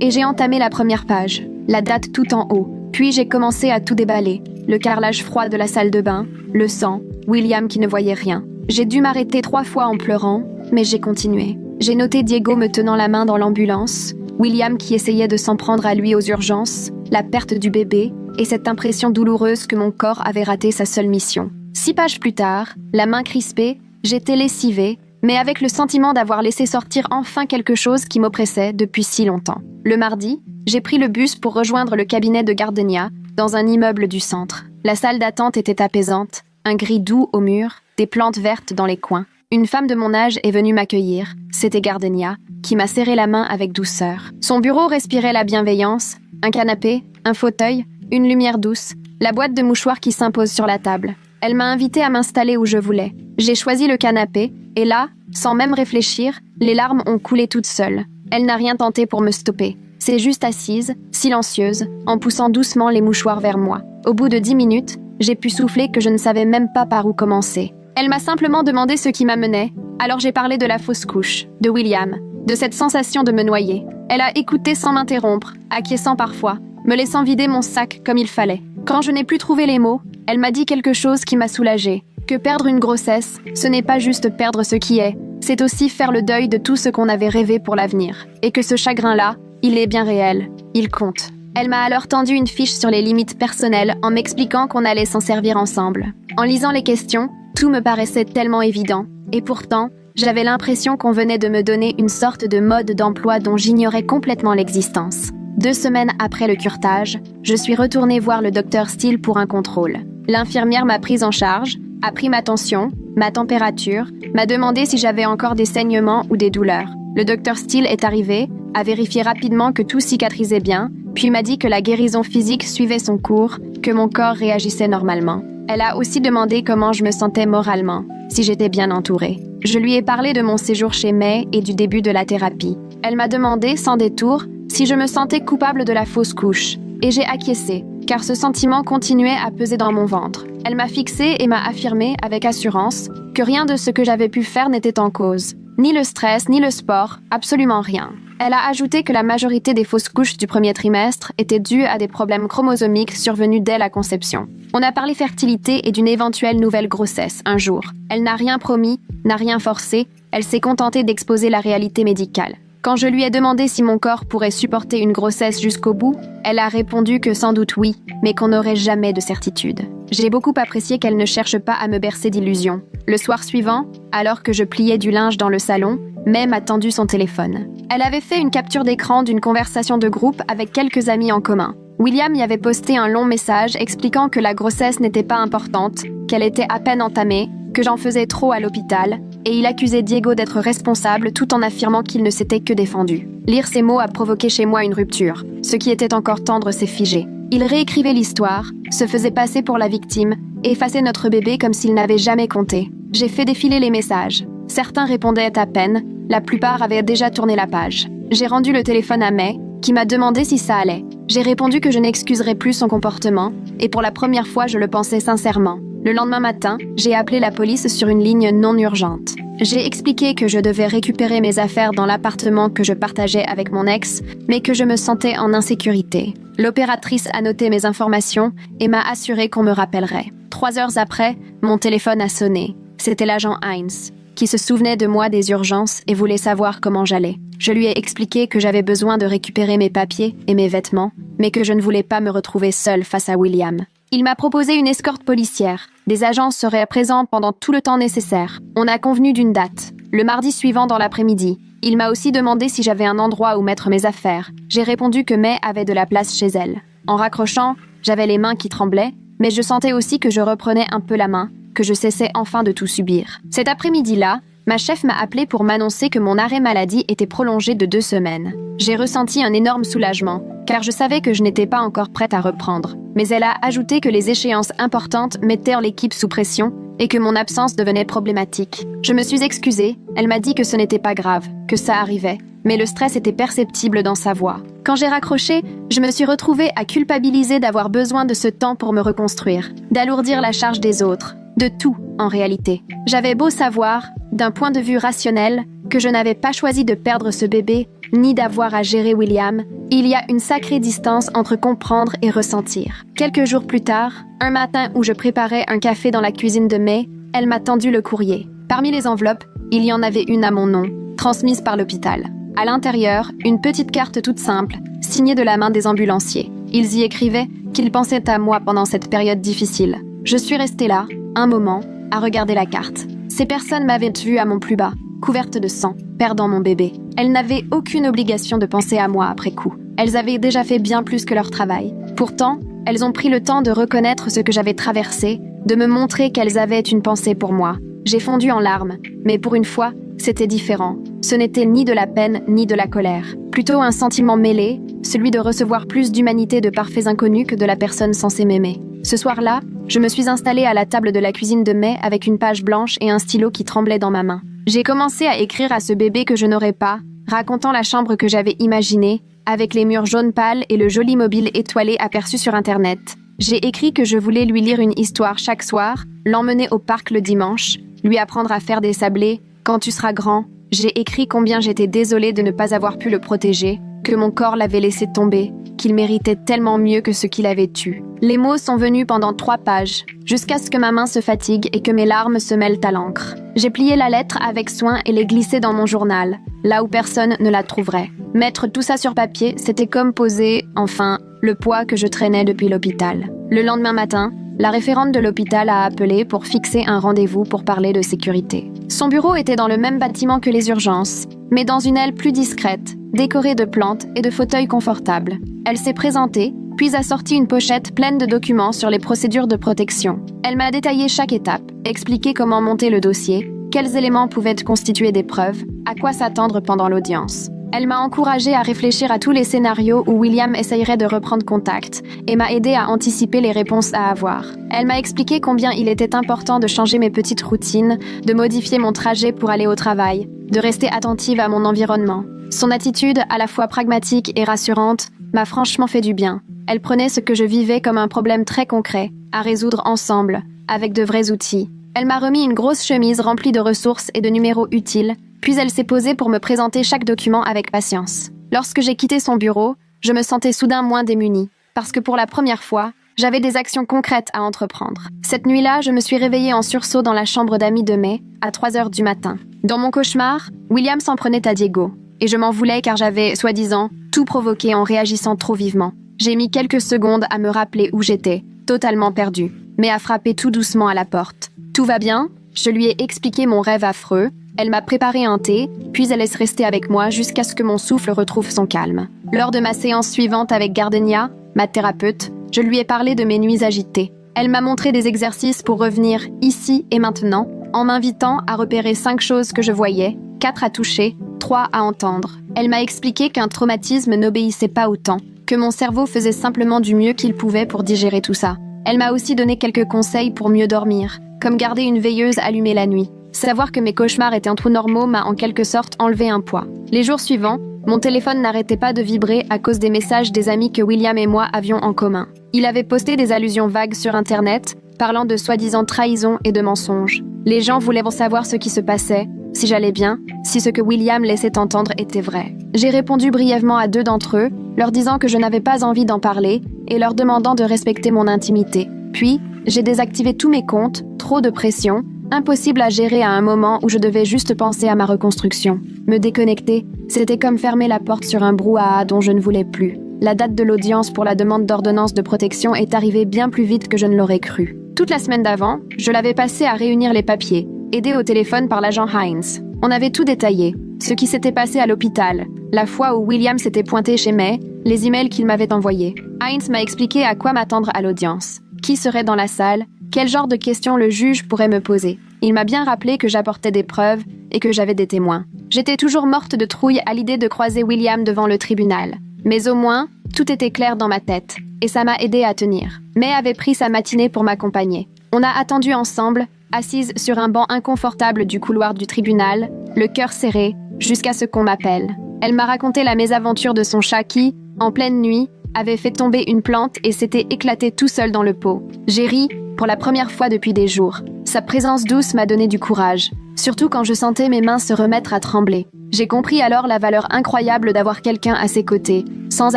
et j'ai entamé la première page, la date tout en haut. Puis j'ai commencé à tout déballer. Le carrelage froid de la salle de bain, le sang, William qui ne voyait rien. J'ai dû m'arrêter 3 fois en pleurant, mais j'ai continué. J'ai noté Diego me tenant la main dans l'ambulance, William qui essayait de s'en prendre à lui aux urgences, la perte du bébé et cette impression douloureuse que mon corps avait raté sa seule mission. 6 pages plus tard, la main crispée, j'étais lessivée, mais avec le sentiment d'avoir laissé sortir enfin quelque chose qui m'oppressait depuis si longtemps. Le mardi, j'ai pris le bus pour rejoindre le cabinet de Gardenia, dans un immeuble du centre. La salle d'attente était apaisante, un gris doux au mur, des plantes vertes dans les coins. Une femme de mon âge est venue m'accueillir, c'était Gardenia, qui m'a serré la main avec douceur. Son bureau respirait la bienveillance, un canapé, un fauteuil, une lumière douce, la boîte de mouchoirs qui s'impose sur la table. Elle m'a invité à m'installer où je voulais. J'ai choisi le canapé, et là, sans même réfléchir, les larmes ont coulé toutes seules. Elle n'a rien tenté pour me stopper. C'est juste assise, silencieuse, en poussant doucement les mouchoirs vers moi. Au bout de 10 minutes, j'ai pu souffler que je ne savais même pas par où commencer. Elle m'a simplement demandé ce qui m'amenait, alors j'ai parlé de la fausse couche, de William, de cette sensation de me noyer. Elle a écouté sans m'interrompre, acquiesçant parfois, me laissant vider mon sac comme il fallait. Quand je n'ai plus trouvé les mots, elle m'a dit quelque chose qui m'a soulagée. Que perdre une grossesse, ce n'est pas juste perdre ce qui est, c'est aussi faire le deuil de tout ce qu'on avait rêvé pour l'avenir. Et que ce chagrin-là, il est bien réel, il compte. Elle m'a alors tendu une fiche sur les limites personnelles en m'expliquant qu'on allait s'en servir ensemble. En lisant les questions, tout me paraissait tellement évident. Et pourtant, j'avais l'impression qu'on venait de me donner une sorte de mode d'emploi dont j'ignorais complètement l'existence. 2 semaines après le curetage, je suis retournée voir le docteur Steele pour un contrôle. L'infirmière m'a prise en charge, a pris ma tension, ma température, m'a demandé si j'avais encore des saignements ou des douleurs. Le docteur Steele est arrivé, a vérifié rapidement que tout cicatrisait bien, puis m'a dit que la guérison physique suivait son cours, que mon corps réagissait normalement. Elle a aussi demandé comment je me sentais moralement, si j'étais bien entourée. Je lui ai parlé de mon séjour chez May et du début de la thérapie. Elle m'a demandé, sans détour, si je me sentais coupable de la fausse couche. Et j'ai acquiescé, car ce sentiment continuait à peser dans mon ventre. Elle m'a fixé et m'a affirmé, avec assurance, que rien de ce que j'avais pu faire n'était en cause. Ni le stress, ni le sport, absolument rien. Elle a ajouté que la majorité des fausses couches du premier trimestre étaient dues à des problèmes chromosomiques survenus dès la conception. On a parlé fertilité et d'une éventuelle nouvelle grossesse, un jour. Elle n'a rien promis, n'a rien forcé, elle s'est contentée d'exposer la réalité médicale. Quand je lui ai demandé si mon corps pourrait supporter une grossesse jusqu'au bout, elle a répondu que sans doute oui, mais qu'on n'aurait jamais de certitude. J'ai beaucoup apprécié qu'elle ne cherche pas à me bercer d'illusions. Le soir suivant, alors que je pliais du linge dans le salon, May m'a tendu son téléphone. Elle avait fait une capture d'écran d'une conversation de groupe avec quelques amis en commun. William y avait posté un long message expliquant que la grossesse n'était pas importante, qu'elle était à peine entamée, que j'en faisais trop à l'hôpital, et il accusait Diego d'être responsable tout en affirmant qu'il ne s'était que défendu. Lire ces mots a provoqué chez moi une rupture. Ce qui était encore tendre s'est figé. Il réécrivait l'histoire, se faisait passer pour la victime, et effaçait notre bébé comme s'il n'avait jamais compté. J'ai fait défiler les messages. Certains répondaient à peine, la plupart avaient déjà tourné la page. J'ai rendu le téléphone à May, qui m'a demandé si ça allait. J'ai répondu que je n'excuserais plus son comportement, et pour la première fois je le pensais sincèrement. Le lendemain matin, j'ai appelé la police sur une ligne non urgente. J'ai expliqué que je devais récupérer mes affaires dans l'appartement que je partageais avec mon ex, mais que je me sentais en insécurité. L'opératrice a noté mes informations et m'a assuré qu'on me rappellerait. 3 heures après, mon téléphone a sonné. C'était l'agent Hines, qui se souvenait de moi des urgences et voulait savoir comment j'allais. Je lui ai expliqué que j'avais besoin de récupérer mes papiers et mes vêtements, mais que je ne voulais pas me retrouver seule face à William. Il m'a proposé une escorte policière. Des agents seraient présents pendant tout le temps nécessaire. On a convenu d'une date, le mardi suivant dans l'après-midi. Il m'a aussi demandé si j'avais un endroit où mettre mes affaires. J'ai répondu que May avait de la place chez elle. En raccrochant, j'avais les mains qui tremblaient, mais je sentais aussi que je reprenais un peu la main, que je cessais enfin de tout subir. Cet après-midi-là, ma chef m'a appelé pour m'annoncer que mon arrêt maladie était prolongé de 2 semaines. J'ai ressenti un énorme soulagement, car je savais que je n'étais pas encore prête à reprendre. Mais elle a ajouté que les échéances importantes mettaient l'équipe sous pression et que mon absence devenait problématique. Je me suis excusée, elle m'a dit que ce n'était pas grave, que ça arrivait, mais le stress était perceptible dans sa voix. Quand j'ai raccroché, je me suis retrouvée à culpabiliser d'avoir besoin de ce temps pour me reconstruire, d'alourdir la charge des autres, de tout, en réalité. J'avais beau savoir, d'un point de vue rationnel, que je n'avais pas choisi de perdre ce bébé, ni d'avoir à gérer William. Il y a une sacrée distance entre comprendre et ressentir. Quelques jours plus tard, un matin où je préparais un café dans la cuisine de May, elle m'a tendu le courrier. Parmi les enveloppes, il y en avait une à mon nom, transmise par l'hôpital. À l'intérieur, une petite carte toute simple, signée de la main des ambulanciers. Ils y écrivaient qu'ils pensaient à moi pendant cette période difficile. Je suis restée là, un moment, à regarder la carte. Ces personnes m'avaient vue à mon plus bas, couverte de sang, perdant mon bébé. Elles n'avaient aucune obligation de penser à moi après coup. Elles avaient déjà fait bien plus que leur travail. Pourtant, elles ont pris le temps de reconnaître ce que j'avais traversé, de me montrer qu'elles avaient une pensée pour moi. J'ai fondu en larmes, mais pour une fois, c'était différent. Ce n'était ni de la peine ni de la colère. Plutôt un sentiment mêlé, celui de recevoir plus d'humanité de parfaits inconnus que de la personne censée m'aimer. Ce soir-là, je me suis installée à la table de la cuisine de May avec une page blanche et un stylo qui tremblait dans ma main. J'ai commencé à écrire à ce bébé que je n'aurais pas, racontant la chambre que j'avais imaginée, avec les murs jaunes pâles et le joli mobile étoilé aperçu sur Internet. J'ai écrit que je voulais lui lire une histoire chaque soir, l'emmener au parc le dimanche, lui apprendre à faire des sablés. Quand tu seras grand, j'ai écrit combien j'étais désolée de ne pas avoir pu le protéger, que mon corps l'avait laissé tomber, qu'il méritait tellement mieux que ce qu'il avait eu. Les mots sont venus pendant 3 pages, jusqu'à ce que ma main se fatigue et que mes larmes se mêlent à l'encre. J'ai plié la lettre avec soin et l'ai glissée dans mon journal, là où personne ne la trouverait. Mettre tout ça sur papier, c'était comme poser, enfin, le poids que je traînais depuis l'hôpital. Le lendemain matin, la référente de l'hôpital a appelé pour fixer un rendez-vous pour parler de sécurité. Son bureau était dans le même bâtiment que les urgences, mais dans une aile plus discrète, décorée de plantes et de fauteuils confortables. Elle s'est présentée, puis a sorti une pochette pleine de documents sur les procédures de protection. Elle m'a détaillé chaque étape, expliqué comment monter le dossier, quels éléments pouvaient constituer des preuves, à quoi s'attendre pendant l'audience. Elle m'a encouragée à réfléchir à tous les scénarios où William essayerait de reprendre contact et m'a aidée à anticiper les réponses à avoir. Elle m'a expliqué combien il était important de changer mes petites routines, de modifier mon trajet pour aller au travail, de rester attentive à mon environnement. Son attitude, à la fois pragmatique et rassurante, m'a franchement fait du bien. Elle prenait ce que je vivais comme un problème très concret, à résoudre ensemble, avec de vrais outils. Elle m'a remis une grosse chemise remplie de ressources et de numéros utiles, puis elle s'est posée pour me présenter chaque document avec patience. Lorsque j'ai quitté son bureau, je me sentais soudain moins démunie, parce que pour la première fois, j'avais des actions concrètes à entreprendre. Cette nuit-là, je me suis réveillée en sursaut dans la chambre d'amis de May, à 3 heures du matin. Dans mon cauchemar, William s'en prenait à Diego, et je m'en voulais car j'avais, soi-disant, tout provoqué en réagissant trop vivement. J'ai mis quelques secondes à me rappeler où j'étais, totalement perdue, mais à frapper tout doucement à la porte. « Tout va bien ?» Je lui ai expliqué mon rêve affreux. Elle m'a préparé un thé, puis elle est restée avec moi jusqu'à ce que mon souffle retrouve son calme. Lors de ma séance suivante avec Gardenia, ma thérapeute, je lui ai parlé de mes nuits agitées. Elle m'a montré des exercices pour revenir ici et maintenant, en m'invitant à repérer 5 choses que je voyais, 4 à toucher, 3 à entendre. Elle m'a expliqué qu'un traumatisme n'obéissait pas au temps, que mon cerveau faisait simplement du mieux qu'il pouvait pour digérer tout ça. Elle m'a aussi donné quelques conseils pour mieux dormir, comme garder une veilleuse allumée la nuit. Savoir que mes cauchemars étaient trop normaux m'a en quelque sorte enlevé un poids. Les jours suivants, mon téléphone n'arrêtait pas de vibrer à cause des messages des amis que William et moi avions en commun. Il avait posté des allusions vagues sur Internet, parlant de soi-disant trahison et de mensonges. Les gens voulaient savoir ce qui se passait, si j'allais bien, si ce que William laissait entendre était vrai. J'ai répondu brièvement à 2 d'entre eux, leur disant que je n'avais pas envie d'en parler et leur demandant de respecter mon intimité. Puis, j'ai désactivé tous mes comptes, trop de pression, impossible à gérer à un moment où je devais juste penser à ma reconstruction. Me déconnecter, c'était comme fermer la porte sur un brouhaha dont je ne voulais plus. La date de l'audience pour la demande d'ordonnance de protection est arrivée bien plus vite que je ne l'aurais cru. Toute la semaine d'avant, je l'avais passé à réunir les papiers, aidé au téléphone par l'agent Hines. On avait tout détaillé, ce qui s'était passé à l'hôpital, la fois où William s'était pointé chez May, les emails qu'il m'avait envoyés. Hines m'a expliqué à quoi m'attendre à l'audience, qui serait dans la salle, quel genre de questions le juge pourrait me poser. Il m'a bien rappelé que j'apportais des preuves et que j'avais des témoins. J'étais toujours morte de trouille à l'idée de croiser William devant le tribunal. Mais au moins, tout était clair dans ma tête, et ça m'a aidé à tenir. May avait pris sa matinée pour m'accompagner. On a attendu ensemble, assise sur un banc inconfortable du couloir du tribunal, le cœur serré, jusqu'à ce qu'on m'appelle. Elle m'a raconté la mésaventure de son chat qui, en pleine nuit, avait fait tomber une plante et s'était éclaté tout seul dans le pot. J'ai ri, pour la première fois depuis des jours. Sa présence douce m'a donné du courage, surtout quand je sentais mes mains se remettre à trembler. J'ai compris alors la valeur incroyable d'avoir quelqu'un à ses côtés, sans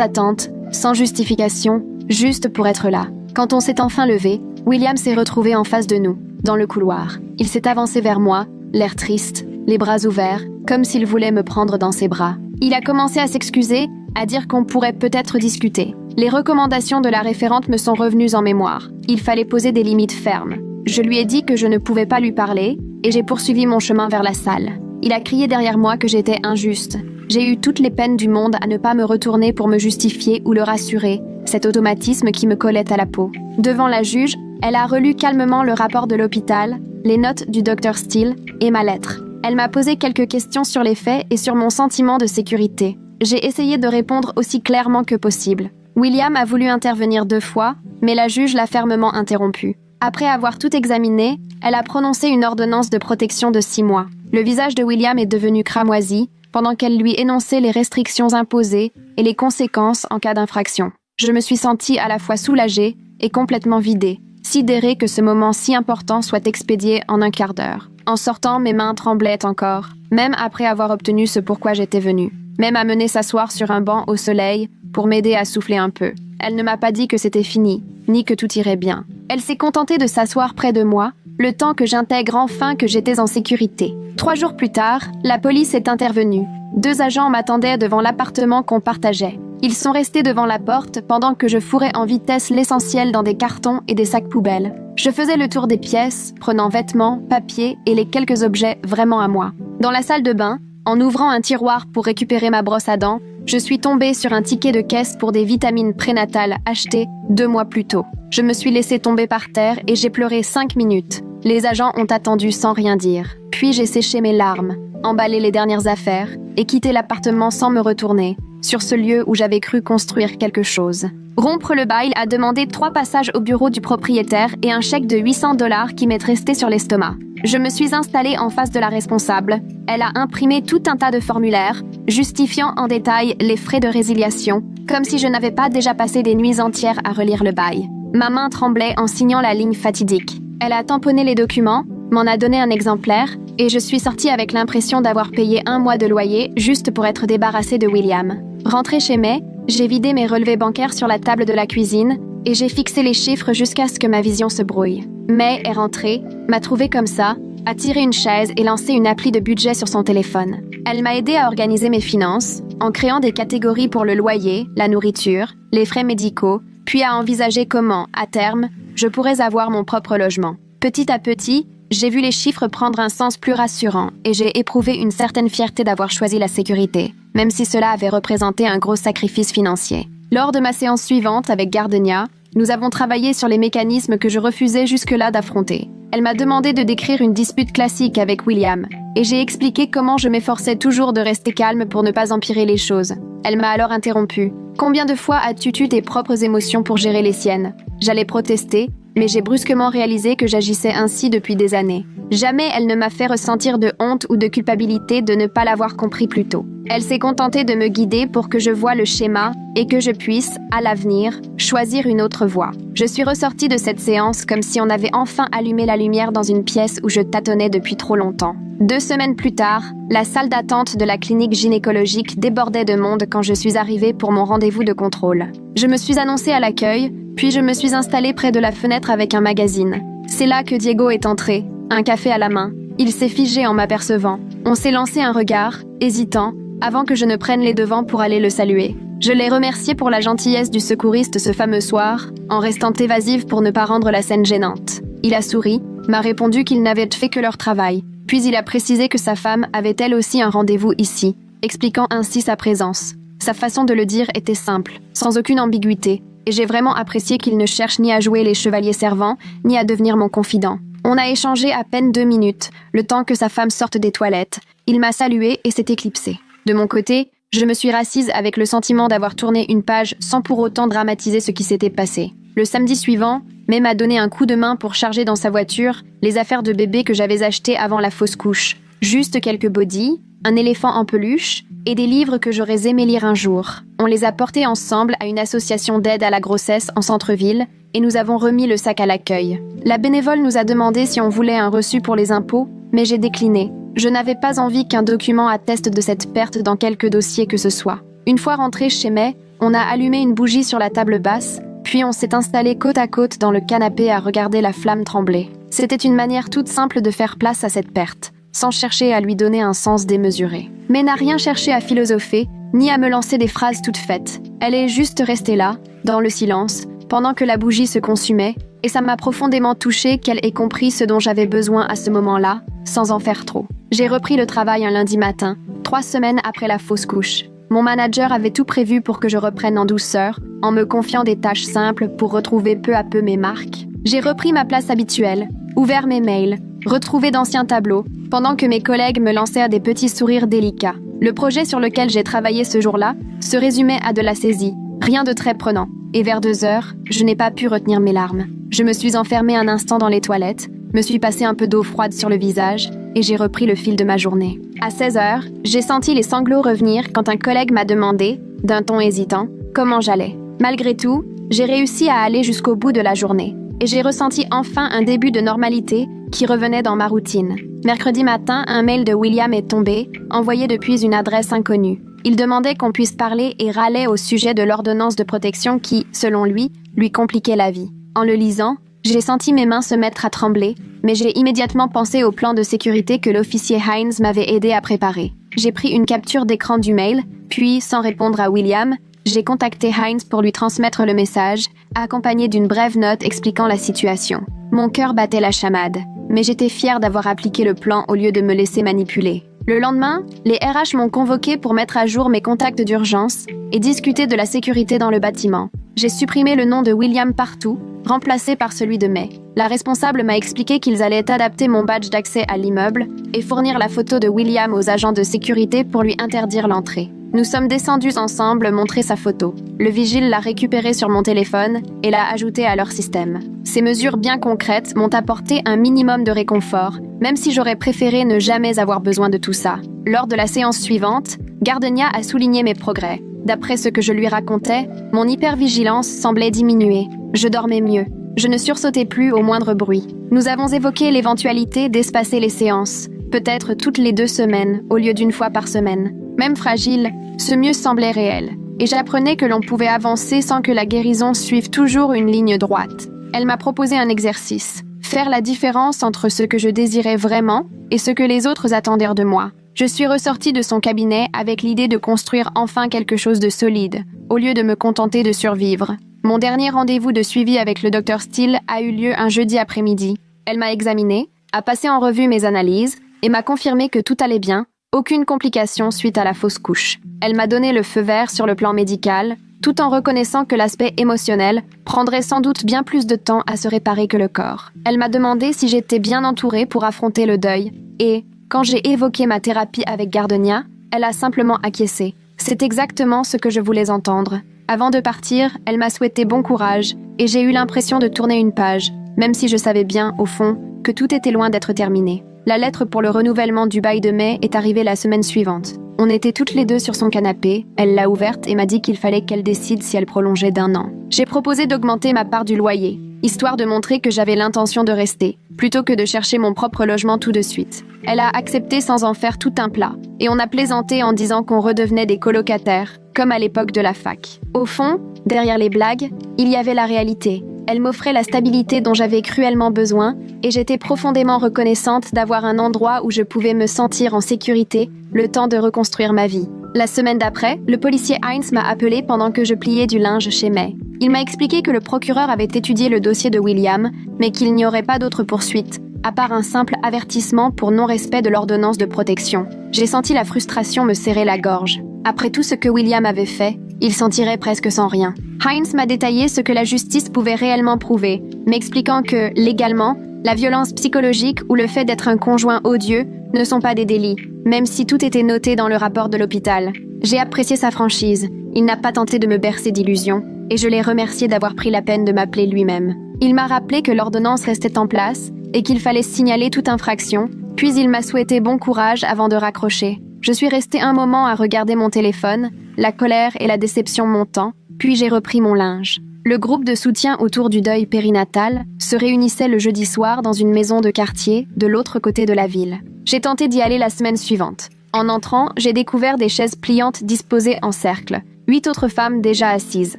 attente, sans justification, juste pour être là. Quand on s'est enfin levé, William s'est retrouvé en face de nous, dans le couloir. Il s'est avancé vers moi, l'air triste, les bras ouverts, comme s'il voulait me prendre dans ses bras. Il a commencé à s'excuser, à dire qu'on pourrait peut-être discuter. Les recommandations de la référente me sont revenues en mémoire. Il fallait poser des limites fermes. Je lui ai dit que je ne pouvais pas lui parler, et j'ai poursuivi mon chemin vers la salle. Il a crié derrière moi que j'étais injuste. J'ai eu toutes les peines du monde à ne pas me retourner pour me justifier ou le rassurer, cet automatisme qui me collait à la peau. Devant la juge, elle a relu calmement le rapport de l'hôpital, les notes du Dr Steele et ma lettre. Elle m'a posé quelques questions sur les faits et sur mon sentiment de sécurité. J'ai essayé de répondre aussi clairement que possible. William a voulu intervenir 2 fois, mais la juge l'a fermement interrompu. Après avoir tout examiné, elle a prononcé une ordonnance de protection de 6 mois. Le visage de William est devenu cramoisi pendant qu'elle lui énonçait les restrictions imposées et les conséquences en cas d'infraction. Je me suis sentie à la fois soulagée et complètement vidée, sidérée que ce moment si important soit expédié en un quart d'heure. En sortant, mes mains tremblaient encore, même après avoir obtenu ce pourquoi j'étais venue. Même amené s'asseoir sur un banc au soleil pour m'aider à souffler un peu. Elle ne m'a pas dit que c'était fini, ni que tout irait bien. Elle s'est contentée de s'asseoir près de moi, le temps que j'intègre enfin que j'étais en sécurité. 3 jours plus tard, la police est intervenue. 2 agents m'attendaient devant l'appartement qu'on partageait. Ils sont restés devant la porte pendant que je fourrais en vitesse l'essentiel dans des cartons et des sacs poubelles. Je faisais le tour des pièces, prenant vêtements, papiers et les quelques objets vraiment à moi. Dans la salle de bain, en ouvrant un tiroir pour récupérer ma brosse à dents, je suis tombée sur un ticket de caisse pour des vitamines prénatales achetées 2 mois plus tôt. Je me suis laissée tomber par terre et j'ai pleuré 5 minutes. Les agents ont attendu sans rien dire. Puis j'ai séché mes larmes, emballé les dernières affaires et quitté l'appartement sans me retourner, sur ce lieu où j'avais cru construire quelque chose. Rompre le bail a demandé 3 passages au bureau du propriétaire et un chèque de 800 $ qui m'est resté sur l'estomac. Je me suis installée en face de la responsable. Elle a imprimé tout un tas de formulaires, justifiant en détail les frais de résiliation, comme si je n'avais pas déjà passé des nuits entières à relire le bail. Ma main tremblait en signant la ligne fatidique. Elle a tamponné les documents, m'en a donné un exemplaire, et je suis sortie avec l'impression d'avoir payé 1 mois de loyer juste pour être débarrassée de William. Rentrée chez May, j'ai vidé mes relevés bancaires sur la table de la cuisine et j'ai fixé les chiffres jusqu'à ce que ma vision se brouille. May est rentrée, m'a trouvée comme ça, a tiré une chaise et lancé une appli de budget sur son téléphone. Elle m'a aidé à organiser mes finances, en créant des catégories pour le loyer, la nourriture, les frais médicaux, puis à envisager comment, à terme, je pourrais avoir mon propre logement. Petit à petit, j'ai vu les chiffres prendre un sens plus rassurant et j'ai éprouvé une certaine fierté d'avoir choisi la sécurité, même si cela avait représenté un gros sacrifice financier. Lors de ma séance suivante avec Gardenia, nous avons travaillé sur les mécanismes que je refusais jusque-là d'affronter. Elle m'a demandé de décrire une dispute classique avec William, et j'ai expliqué comment je m'efforçais toujours de rester calme pour ne pas empirer les choses. Elle m'a alors interrompu. « Combien de fois as-tu eu tes propres émotions pour gérer les siennes ?» J'allais protester, mais j'ai brusquement réalisé que j'agissais ainsi depuis des années. Jamais elle ne m'a fait ressentir de honte ou de culpabilité de ne pas l'avoir compris plus tôt. Elle s'est contentée de me guider pour que je voie le schéma et que je puisse, à l'avenir, choisir une autre voie. Je suis ressortie de cette séance comme si on avait enfin allumé la lumière dans une pièce où je tâtonnais depuis trop longtemps. 2 semaines plus tard, la salle d'attente de la clinique gynécologique débordait de monde quand je suis arrivée pour mon rendez-vous de contrôle. Je me suis annoncée à l'accueil, puis je me suis installée près de la fenêtre avec un magazine. C'est là que Diego est entré, un café à la main. Il s'est figé en m'apercevant. On s'est lancé un regard, hésitant, avant que je ne prenne les devants pour aller le saluer. Je l'ai remercié pour la gentillesse du secouriste ce fameux soir, en restant évasive pour ne pas rendre la scène gênante. Il a souri, m'a répondu qu'il n'avait fait que leur travail, puis il a précisé que sa femme avait elle aussi un rendez-vous ici, expliquant ainsi sa présence. Sa façon de le dire était simple, sans aucune ambiguïté, et j'ai vraiment apprécié qu'il ne cherche ni à jouer les chevaliers servants, ni à devenir mon confident. On a échangé à peine 2 minutes, le temps que sa femme sorte des toilettes. Il m'a salué et s'est éclipsé. De mon côté, je me suis rassise avec le sentiment d'avoir tourné une page sans pour autant dramatiser ce qui s'était passé. Le samedi suivant, May m'a donné un coup de main pour charger dans sa voiture les affaires de bébé que j'avais achetées avant la fausse couche. Juste quelques bodys, un éléphant en peluche et des livres que j'aurais aimé lire un jour. On les a portés ensemble à une association d'aide à la grossesse en centre-ville et nous avons remis le sac à l'accueil. La bénévole nous a demandé si on voulait un reçu pour les impôts, mais j'ai décliné. Je n'avais pas envie qu'un document atteste de cette perte dans quelque dossier que ce soit. Une fois rentrés chez May, on a allumé une bougie sur la table basse, puis on s'est installé côte à côte dans le canapé à regarder la flamme trembler. C'était une manière toute simple de faire place à cette perte, sans chercher à lui donner un sens démesuré. Mais n'a rien cherché à philosopher, ni à me lancer des phrases toutes faites. Elle est juste restée là, dans le silence, pendant que la bougie se consumait, et ça m'a profondément touchée qu'elle ait compris ce dont j'avais besoin à ce moment-là, sans en faire trop. J'ai repris le travail un lundi matin, 3 semaines après la fausse couche. Mon manager avait tout prévu pour que je reprenne en douceur, en me confiant des tâches simples pour retrouver peu à peu mes marques. J'ai repris ma place habituelle, ouvert mes mails, retrouvé d'anciens tableaux, pendant que mes collègues me lancèrent des petits sourires délicats. Le projet sur lequel j'ai travaillé ce jour-là se résumait à de la saisie, rien de très prenant. Et vers 2 heures, je n'ai pas pu retenir mes larmes. Je me suis enfermée un instant dans les toilettes, me suis passé un peu d'eau froide sur le visage et j'ai repris le fil de ma journée. À 16 heures, j'ai senti les sanglots revenir quand un collègue m'a demandé, d'un ton hésitant, comment j'allais. Malgré tout, j'ai réussi à aller jusqu'au bout de la journée et j'ai ressenti enfin un début de normalité qui revenait dans ma routine. Mercredi matin, un mail de William est tombé, envoyé depuis une adresse inconnue. Il demandait qu'on puisse parler et râlait au sujet de l'ordonnance de protection qui, selon lui compliquait la vie. En le lisant, j'ai senti mes mains se mettre à trembler, mais j'ai immédiatement pensé au plan de sécurité que l'officier Hines m'avait aidé à préparer. J'ai pris une capture d'écran du mail, puis, sans répondre à William, j'ai contacté Hines pour lui transmettre le message, accompagné d'une brève note expliquant la situation. Mon cœur battait la chamade, mais j'étais fière d'avoir appliqué le plan au lieu de me laisser manipuler. Le lendemain, les RH m'ont convoqué pour mettre à jour mes contacts d'urgence et discuter de la sécurité dans le bâtiment. J'ai supprimé le nom de William partout, remplacé par celui de May. La responsable m'a expliqué qu'ils allaient adapter mon badge d'accès à l'immeuble et fournir la photo de William aux agents de sécurité pour lui interdire l'entrée. Nous sommes descendus ensemble montrer sa photo. Le vigile l'a récupérée sur mon téléphone et l'a ajoutée à leur système. Ces mesures bien concrètes m'ont apporté un minimum de réconfort, même si j'aurais préféré ne jamais avoir besoin de tout ça. Lors de la séance suivante, Gardenia a souligné mes progrès. D'après ce que je lui racontais, mon hypervigilance semblait diminuer. Je dormais mieux. Je ne sursautais plus au moindre bruit. Nous avons évoqué l'éventualité d'espacer les séances, peut-être toutes les 2 semaines, au lieu d'une fois par semaine. Même fragile, ce mieux semblait réel. Et j'apprenais que l'on pouvait avancer sans que la guérison suive toujours une ligne droite. Elle m'a proposé un exercice. Faire la différence entre ce que je désirais vraiment et ce que les autres attendaient de moi. Je suis ressortie de son cabinet avec l'idée de construire enfin quelque chose de solide, au lieu de me contenter de survivre. Mon dernier rendez-vous de suivi avec le Dr Steele a eu lieu un jeudi après-midi. Elle m'a examiné, a passé en revue mes analyses et m'a confirmé que tout allait bien, aucune complication suite à la fausse couche. Elle m'a donné le feu vert sur le plan médical, tout en reconnaissant que l'aspect émotionnel prendrait sans doute bien plus de temps à se réparer que le corps. Elle m'a demandé si j'étais bien entourée pour affronter le deuil et, quand j'ai évoqué ma thérapie avec Gardenia, elle a simplement acquiescé. C'est exactement ce que je voulais entendre. Avant de partir, elle m'a souhaité bon courage et j'ai eu l'impression de tourner une page, même si je savais bien, au fond, que tout était loin d'être terminé. La lettre pour le renouvellement du bail de mai est arrivée la semaine suivante. On était toutes les deux sur son canapé, elle l'a ouverte et m'a dit qu'il fallait qu'elle décide si elle prolongeait d'1 an. J'ai proposé d'augmenter ma part du loyer, histoire de montrer que j'avais l'intention de rester, plutôt que de chercher mon propre logement tout de suite. Elle a accepté sans en faire tout un plat, et on a plaisanté en disant qu'on redevenait des colocataires, comme à l'époque de la fac. Au fond, derrière les blagues, il y avait la réalité. Elle m'offrait la stabilité dont j'avais cruellement besoin, et j'étais profondément reconnaissante d'avoir un endroit où je pouvais me sentir en sécurité, le temps de reconstruire ma vie. La semaine d'après, le policier Hines m'a appelé pendant que je pliais du linge chez May. Il m'a expliqué que le procureur avait étudié le dossier de William, mais qu'il n'y aurait pas d'autre poursuite, à part un simple avertissement pour non-respect de l'ordonnance de protection. J'ai senti la frustration me serrer la gorge. Après tout ce que William avait fait, il s'en tirait presque sans rien. Hines m'a détaillé ce que la justice pouvait réellement prouver, m'expliquant que, légalement, la violence psychologique ou le fait d'être un conjoint odieux ne sont pas des délits, même si tout était noté dans le rapport de l'hôpital. J'ai apprécié sa franchise. Il n'a pas tenté de me bercer d'illusions, et je l'ai remercié d'avoir pris la peine de m'appeler lui-même. Il m'a rappelé que l'ordonnance restait en place et qu'il fallait signaler toute infraction, puis il m'a souhaité bon courage avant de raccrocher. Je suis restée un moment à regarder mon téléphone, la colère et la déception montant, puis j'ai repris mon linge. Le groupe de soutien autour du deuil périnatal se réunissait le jeudi soir dans une maison de quartier de l'autre côté de la ville. J'ai tenté d'y aller la semaine suivante. En entrant, j'ai découvert des chaises pliantes disposées en cercle. 8 autres femmes déjà assises.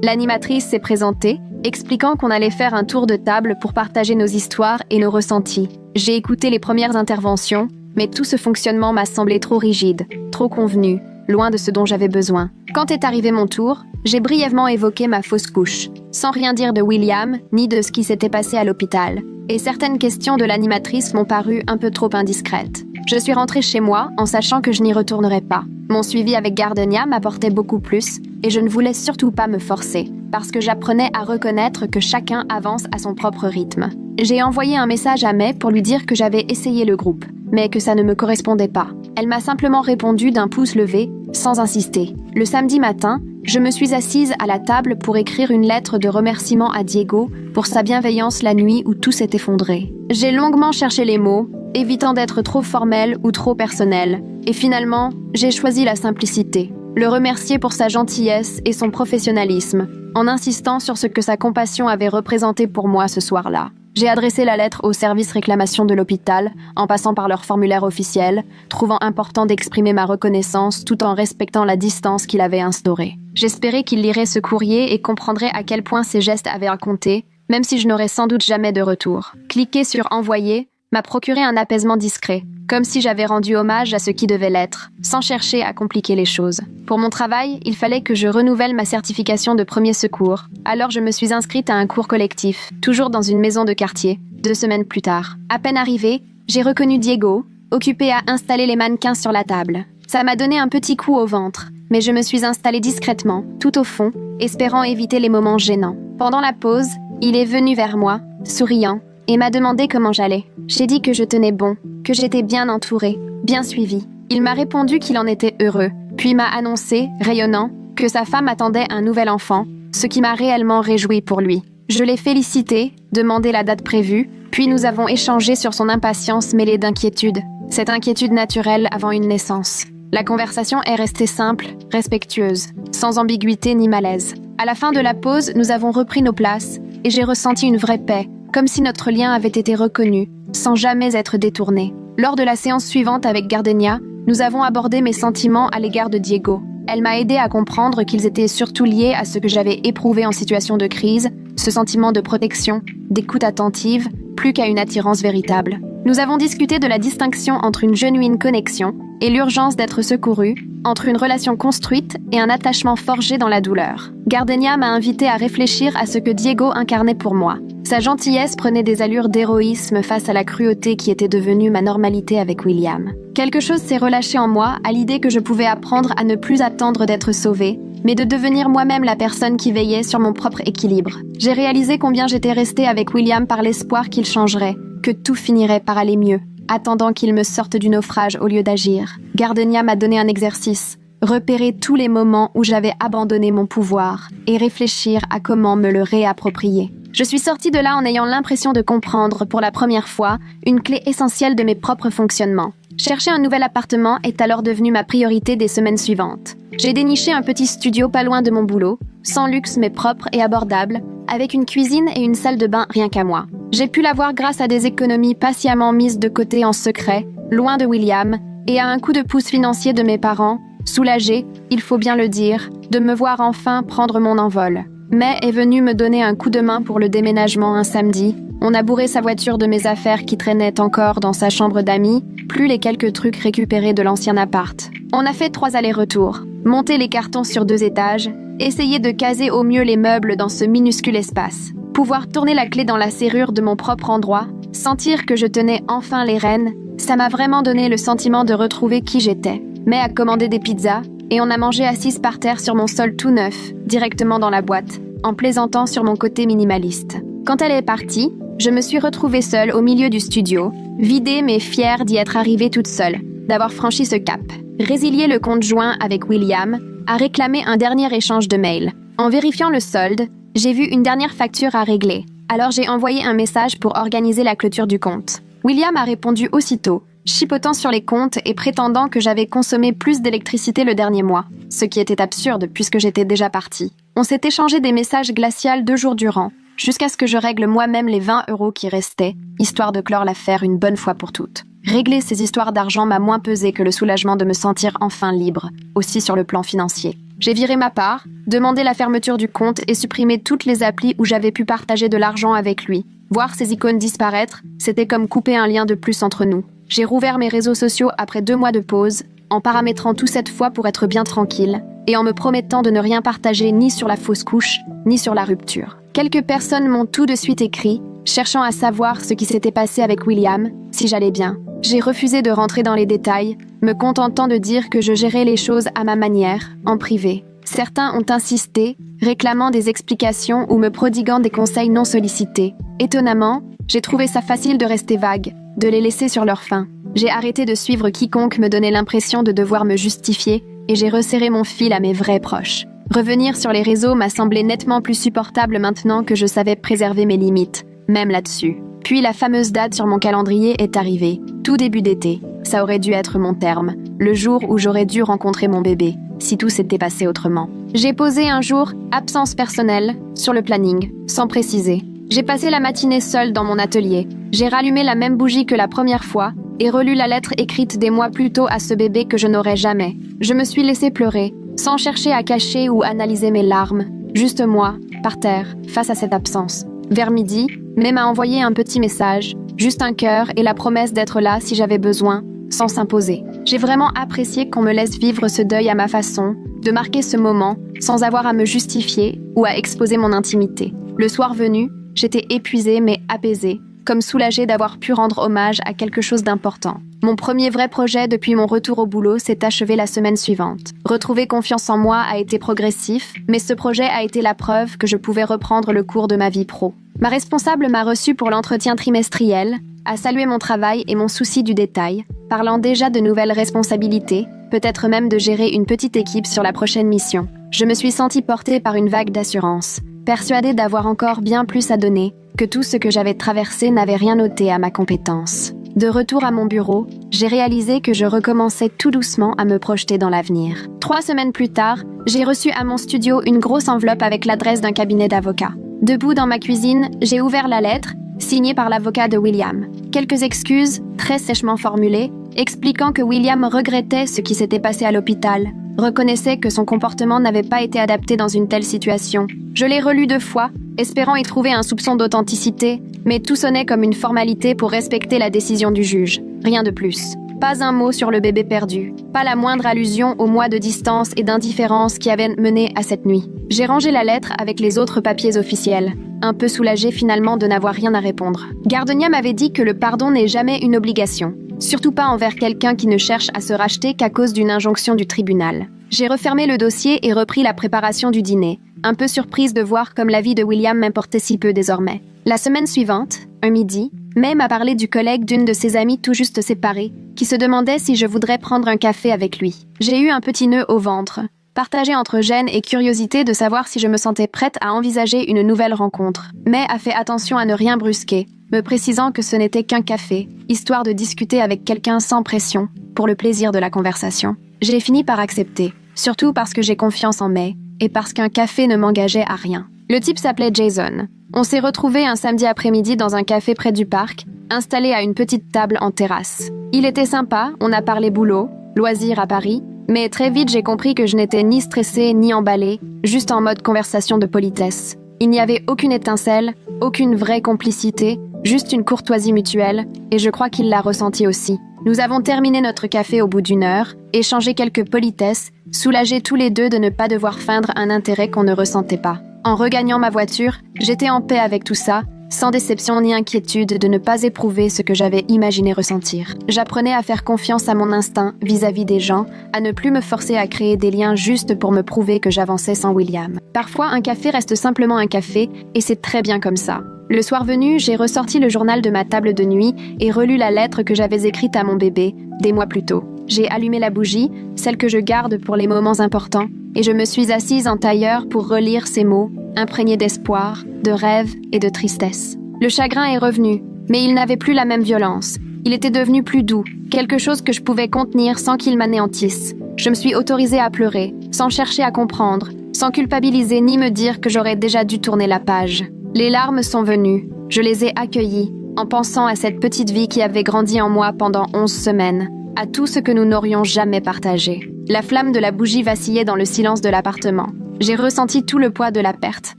L'animatrice s'est présentée, expliquant qu'on allait faire un tour de table pour partager nos histoires et nos ressentis. J'ai écouté les premières interventions, mais tout ce fonctionnement m'a semblé trop rigide, trop convenu, loin de ce dont j'avais besoin. Quand est arrivé mon tour, j'ai brièvement évoqué ma fausse couche, sans rien dire de William, ni de ce qui s'était passé à l'hôpital. Et certaines questions de l'animatrice m'ont paru un peu trop indiscrètes. Je suis rentrée chez moi en sachant que je n'y retournerais pas. Mon suivi avec Gardenia m'apportait beaucoup plus, et je ne voulais surtout pas me forcer, parce que j'apprenais à reconnaître que chacun avance à son propre rythme. J'ai envoyé un message à May pour lui dire que j'avais essayé le groupe, mais que ça ne me correspondait pas. Elle m'a simplement répondu d'un pouce levé, sans insister. Le samedi matin, je me suis assise à la table pour écrire une lettre de remerciement à Diego pour sa bienveillance la nuit où tout s'est effondré. J'ai longuement cherché les mots, évitant d'être trop formelle ou trop personnelle, et finalement, j'ai choisi la simplicité. Le remercier pour sa gentillesse et son professionnalisme, en insistant sur ce que sa compassion avait représenté pour moi ce soir-là. J'ai adressé la lettre au service réclamation de l'hôpital, en passant par leur formulaire officiel, trouvant important d'exprimer ma reconnaissance tout en respectant la distance qu'il avait instaurée. J'espérais qu'il lirait ce courrier et comprendrait à quel point ses gestes avaient compté, même si je n'aurais sans doute jamais de retour. Cliquer sur « Envoyer » m'a procuré un apaisement discret, comme si j'avais rendu hommage à ce qui devait l'être, sans chercher à compliquer les choses. Pour mon travail, il fallait que je renouvelle ma certification de premier secours, alors je me suis inscrite à un cours collectif, toujours dans une maison de quartier, 2 semaines plus tard. À peine arrivée, j'ai reconnu Diego, occupé à installer les mannequins sur la table. Ça m'a donné un petit coup au ventre, mais je me suis installée discrètement, tout au fond, espérant éviter les moments gênants. Pendant la pause, il est venu vers moi, souriant, et m'a demandé comment j'allais. J'ai dit que je tenais bon, que j'étais bien entourée, bien suivie. Il m'a répondu qu'il en était heureux, puis m'a annoncé, rayonnant, que sa femme attendait un nouvel enfant, ce qui m'a réellement réjoui pour lui. Je l'ai félicité, demandé la date prévue, puis nous avons échangé sur son impatience mêlée d'inquiétude. Cette inquiétude naturelle avant une naissance. La conversation est restée simple, respectueuse, sans ambiguïté ni malaise. À la fin de la pause, nous avons repris nos places, et j'ai ressenti une vraie paix, comme si notre lien avait été reconnu, sans jamais être détourné. Lors de la séance suivante avec Gardenia, nous avons abordé mes sentiments à l'égard de Diego. Elle m'a aidé à comprendre qu'ils étaient surtout liés à ce que j'avais éprouvé en situation de crise, ce sentiment de protection, d'écoute attentive, plus qu'à une attirance véritable. Nous avons discuté de la distinction entre une genuine connexion et l'urgence d'être secouru, entre une relation construite et un attachement forgé dans la douleur. Gardenia m'a invité à réfléchir à ce que Diego incarnait pour moi. Sa gentillesse prenait des allures d'héroïsme face à la cruauté qui était devenue ma normalité avec William. Quelque chose s'est relâché en moi à l'idée que je pouvais apprendre à ne plus attendre d'être sauvée, mais de devenir moi-même la personne qui veillait sur mon propre équilibre. J'ai réalisé combien j'étais restée avec William par l'espoir qu'il changerait, que tout finirait par aller mieux, attendant qu'il me sorte du naufrage au lieu d'agir. Gardenia m'a donné un exercice, repérer tous les moments où j'avais abandonné mon pouvoir et réfléchir à comment me le réapproprier. Je suis sortie de là en ayant l'impression de comprendre, pour la première fois, une clé essentielle de mes propres fonctionnements. Chercher un nouvel appartement est alors devenu ma priorité des semaines suivantes. J'ai déniché un petit studio pas loin de mon boulot, sans luxe mais propre et abordable, avec une cuisine et une salle de bain rien qu'à moi. J'ai pu l'avoir grâce à des économies patiemment mises de côté en secret, loin de William, et à un coup de pouce financier de mes parents, soulagés, il faut bien le dire, de me voir enfin prendre mon envol. May est venu me donner un coup de main pour le déménagement un samedi. On a bourré sa voiture de mes affaires qui traînaient encore dans sa chambre d'amis, plus les quelques trucs récupérés de l'ancien appart. On a fait 3 allers-retours, monté les cartons sur 2 étages, essayé de caser au mieux les meubles dans ce minuscule espace. Pouvoir tourner la clé dans la serrure de mon propre endroit, sentir que je tenais enfin les rênes, ça m'a vraiment donné le sentiment de retrouver qui j'étais. May a commandé des pizzas, et on a mangé assise par terre sur mon sol tout neuf, directement dans la boîte, en plaisantant sur mon côté minimaliste. Quand elle est partie, je me suis retrouvée seule au milieu du studio, vidée mais fière d'y être arrivée toute seule, d'avoir franchi ce cap. Résilier le compte joint avec William, a réclamé un dernier échange de mails. En vérifiant le solde, j'ai vu une dernière facture à régler, alors j'ai envoyé un message pour organiser la clôture du compte. William a répondu aussitôt, chipotant sur les comptes et prétendant que j'avais consommé plus d'électricité le dernier mois, ce qui était absurde puisque j'étais déjà partie. On s'est échangé des messages glacials 2 jours durant, jusqu'à ce que je règle moi-même les 20 € qui restaient, histoire de clore l'affaire une bonne fois pour toutes. Régler ces histoires d'argent m'a moins pesé que le soulagement de me sentir enfin libre, aussi sur le plan financier. J'ai viré ma part, demandé la fermeture du compte et supprimé toutes les applis où j'avais pu partager de l'argent avec lui. Voir ces icônes disparaître, c'était comme couper un lien de plus entre nous. J'ai rouvert mes réseaux sociaux après 2 mois de pause, en paramétrant tout cette fois pour être bien tranquille, et en me promettant de ne rien partager ni sur la fausse couche, ni sur la rupture. Quelques personnes m'ont tout de suite écrit, cherchant à savoir ce qui s'était passé avec William, si j'allais bien. J'ai refusé de rentrer dans les détails, me contentant de dire que je gérais les choses à ma manière, en privé. Certains ont insisté, réclamant des explications ou me prodiguant des conseils non sollicités. Étonnamment, j'ai trouvé ça facile de rester vague, de les laisser sur leur faim. J'ai arrêté de suivre quiconque me donnait l'impression de devoir me justifier et j'ai resserré mon fil à mes vrais proches. Revenir sur les réseaux m'a semblé nettement plus supportable maintenant que je savais préserver mes limites, même là-dessus. Puis la fameuse date sur mon calendrier est arrivée, tout début d'été. Ça aurait dû être mon terme, le jour où j'aurais dû rencontrer mon bébé, si tout s'était passé autrement. J'ai posé un jour « absence personnelle » sur le planning, sans préciser. J'ai passé la matinée seule dans mon atelier. J'ai rallumé la même bougie que la première fois et relu la lettre écrite des mois plus tôt à ce bébé que je n'aurais jamais. Je me suis laissée pleurer, sans chercher à cacher ou analyser mes larmes. Juste moi, par terre, face à cette absence. Vers midi, May m'a envoyé un petit message, juste un cœur et la promesse d'être là si j'avais besoin, sans s'imposer. J'ai vraiment apprécié qu'on me laisse vivre ce deuil à ma façon, de marquer ce moment, sans avoir à me justifier ou à exposer mon intimité. Le soir venu, j'étais épuisée mais apaisée, comme soulagée d'avoir pu rendre hommage à quelque chose d'important. Mon premier vrai projet depuis mon retour au boulot s'est achevé la semaine suivante. Retrouver confiance en moi a été progressif, mais ce projet a été la preuve que je pouvais reprendre le cours de ma vie pro. Ma responsable m'a reçue pour l'entretien trimestriel, a salué mon travail et mon souci du détail, parlant déjà de nouvelles responsabilités, peut-être même de gérer une petite équipe sur la prochaine mission. Je me suis sentie portée par une vague d'assurance, persuadée d'avoir encore bien plus à donner, que tout ce que j'avais traversé n'avait rien ôté à ma compétence. De retour à mon bureau, j'ai réalisé que je recommençais tout doucement à me projeter dans l'avenir. 3 semaines plus tard, j'ai reçu à mon studio une grosse enveloppe avec l'adresse d'un cabinet d'avocats. Debout dans ma cuisine, j'ai ouvert la lettre, signée par l'avocat de William. Quelques excuses, très sèchement formulées, expliquant que William regrettait ce qui s'était passé à l'hôpital, reconnaissait que son comportement n'avait pas été adapté dans une telle situation. Je l'ai relu 2 fois, espérant y trouver un soupçon d'authenticité, mais tout sonnait comme une formalité pour respecter la décision du juge. Rien de plus. Pas un mot sur le bébé perdu, pas la moindre allusion aux mois de distance et d'indifférence qui avaient mené à cette nuit. J'ai rangé la lettre avec les autres papiers officiels, un peu soulagée finalement de n'avoir rien à répondre. Gardenia m'avait dit que le pardon n'est jamais une obligation, surtout pas envers quelqu'un qui ne cherche à se racheter qu'à cause d'une injonction du tribunal. J'ai refermé le dossier et repris la préparation du dîner, un peu surprise de voir comme la vie de William m'importait si peu désormais. La semaine suivante, un midi, May m'a parlé du collègue d'une de ses amies tout juste séparée, qui se demandait si je voudrais prendre un café avec lui. J'ai eu un petit nœud au ventre, partagé entre gêne et curiosité de savoir si je me sentais prête à envisager une nouvelle rencontre. May a fait attention à ne rien brusquer, me précisant que ce n'était qu'un café, histoire de discuter avec quelqu'un sans pression, pour le plaisir de la conversation. J'ai fini par accepter, surtout parce que j'ai confiance en May, et parce qu'un café ne m'engageait à rien. Le type s'appelait Jason. On s'est retrouvés un samedi après-midi dans un café près du parc, installé à une petite table en terrasse. Il était sympa, on a parlé boulot, loisirs à Paris, mais très vite j'ai compris que je n'étais ni stressée ni emballée, juste en mode conversation de politesse. Il n'y avait aucune étincelle, aucune vraie complicité, juste une courtoisie mutuelle, et je crois qu'il l'a ressenti aussi. Nous avons terminé notre café au bout d'1 heure, échangé quelques politesses, soulagés tous les deux de ne pas devoir feindre un intérêt qu'on ne ressentait pas. En regagnant ma voiture, j'étais en paix avec tout ça, sans déception ni inquiétude de ne pas éprouver ce que j'avais imaginé ressentir. J'apprenais à faire confiance à mon instinct vis-à-vis des gens, à ne plus me forcer à créer des liens juste pour me prouver que j'avançais sans William. Parfois, un café reste simplement un café, et c'est très bien comme ça. Le soir venu, j'ai ressorti le journal de ma table de nuit et relu la lettre que j'avais écrite à mon bébé, des mois plus tôt. J'ai allumé la bougie, celle que je garde pour les moments importants, et je me suis assise en tailleur pour relire ces mots, imprégnés d'espoir, de rêve et de tristesse. Le chagrin est revenu, mais il n'avait plus la même violence. Il était devenu plus doux, quelque chose que je pouvais contenir sans qu'il m'anéantisse. Je me suis autorisée à pleurer, sans chercher à comprendre, sans culpabiliser ni me dire que j'aurais déjà dû tourner la page. Les larmes sont venues, je les ai accueillies, en pensant à cette petite vie qui avait grandi en moi pendant 11 semaines, à tout ce que nous n'aurions jamais partagé. La flamme de la bougie vacillait dans le silence de l'appartement. J'ai ressenti tout le poids de la perte,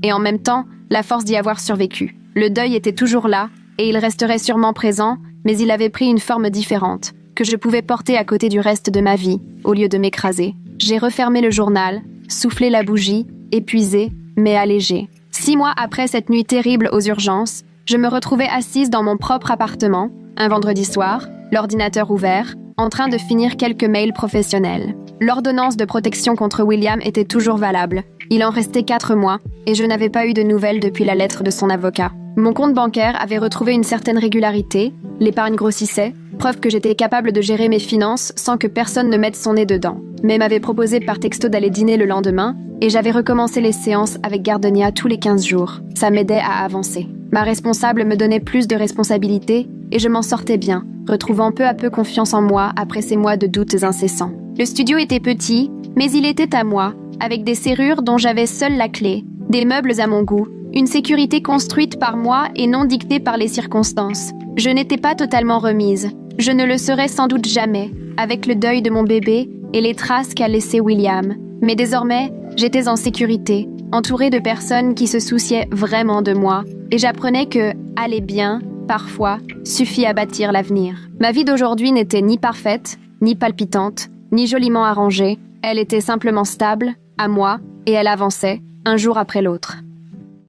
et en même temps, la force d'y avoir survécu. Le deuil était toujours là, et il resterait sûrement présent, mais il avait pris une forme différente, que je pouvais porter à côté du reste de ma vie, au lieu de m'écraser. J'ai refermé le journal, soufflé la bougie, épuisé, mais allégé. 6 mois après cette nuit terrible aux urgences, je me retrouvais assise dans mon propre appartement, un vendredi soir, l'ordinateur ouvert, en train de finir quelques mails professionnels. L'ordonnance de protection contre William était toujours valable. Il en restait 4 mois, et je n'avais pas eu de nouvelles depuis la lettre de son avocat. Mon compte bancaire avait retrouvé une certaine régularité, l'épargne grossissait, preuve que j'étais capable de gérer mes finances sans que personne ne mette son nez dedans. Mais m'avait proposé par texto d'aller dîner le lendemain, et j'avais recommencé les séances avec Gardenia tous les 15 jours. Ça m'aidait à avancer. Ma responsable me donnait plus de responsabilités, et je m'en sortais bien, retrouvant peu à peu confiance en moi après ces mois de doutes incessants. Le studio était petit, mais il était à moi, avec des serrures dont j'avais seule la clé, des meubles à mon goût, une sécurité construite par moi et non dictée par les circonstances. Je n'étais pas totalement remise. Je ne le serais sans doute jamais, avec le deuil de mon bébé et les traces qu'a laissé William. Mais désormais, j'étais en sécurité, entourée de personnes qui se souciaient vraiment de moi, et j'apprenais que aller bien, parfois, suffit à bâtir l'avenir. Ma vie d'aujourd'hui n'était ni parfaite, ni palpitante, ni joliment arrangée. Elle était simplement stable, à moi, et elle avançait, un jour après l'autre.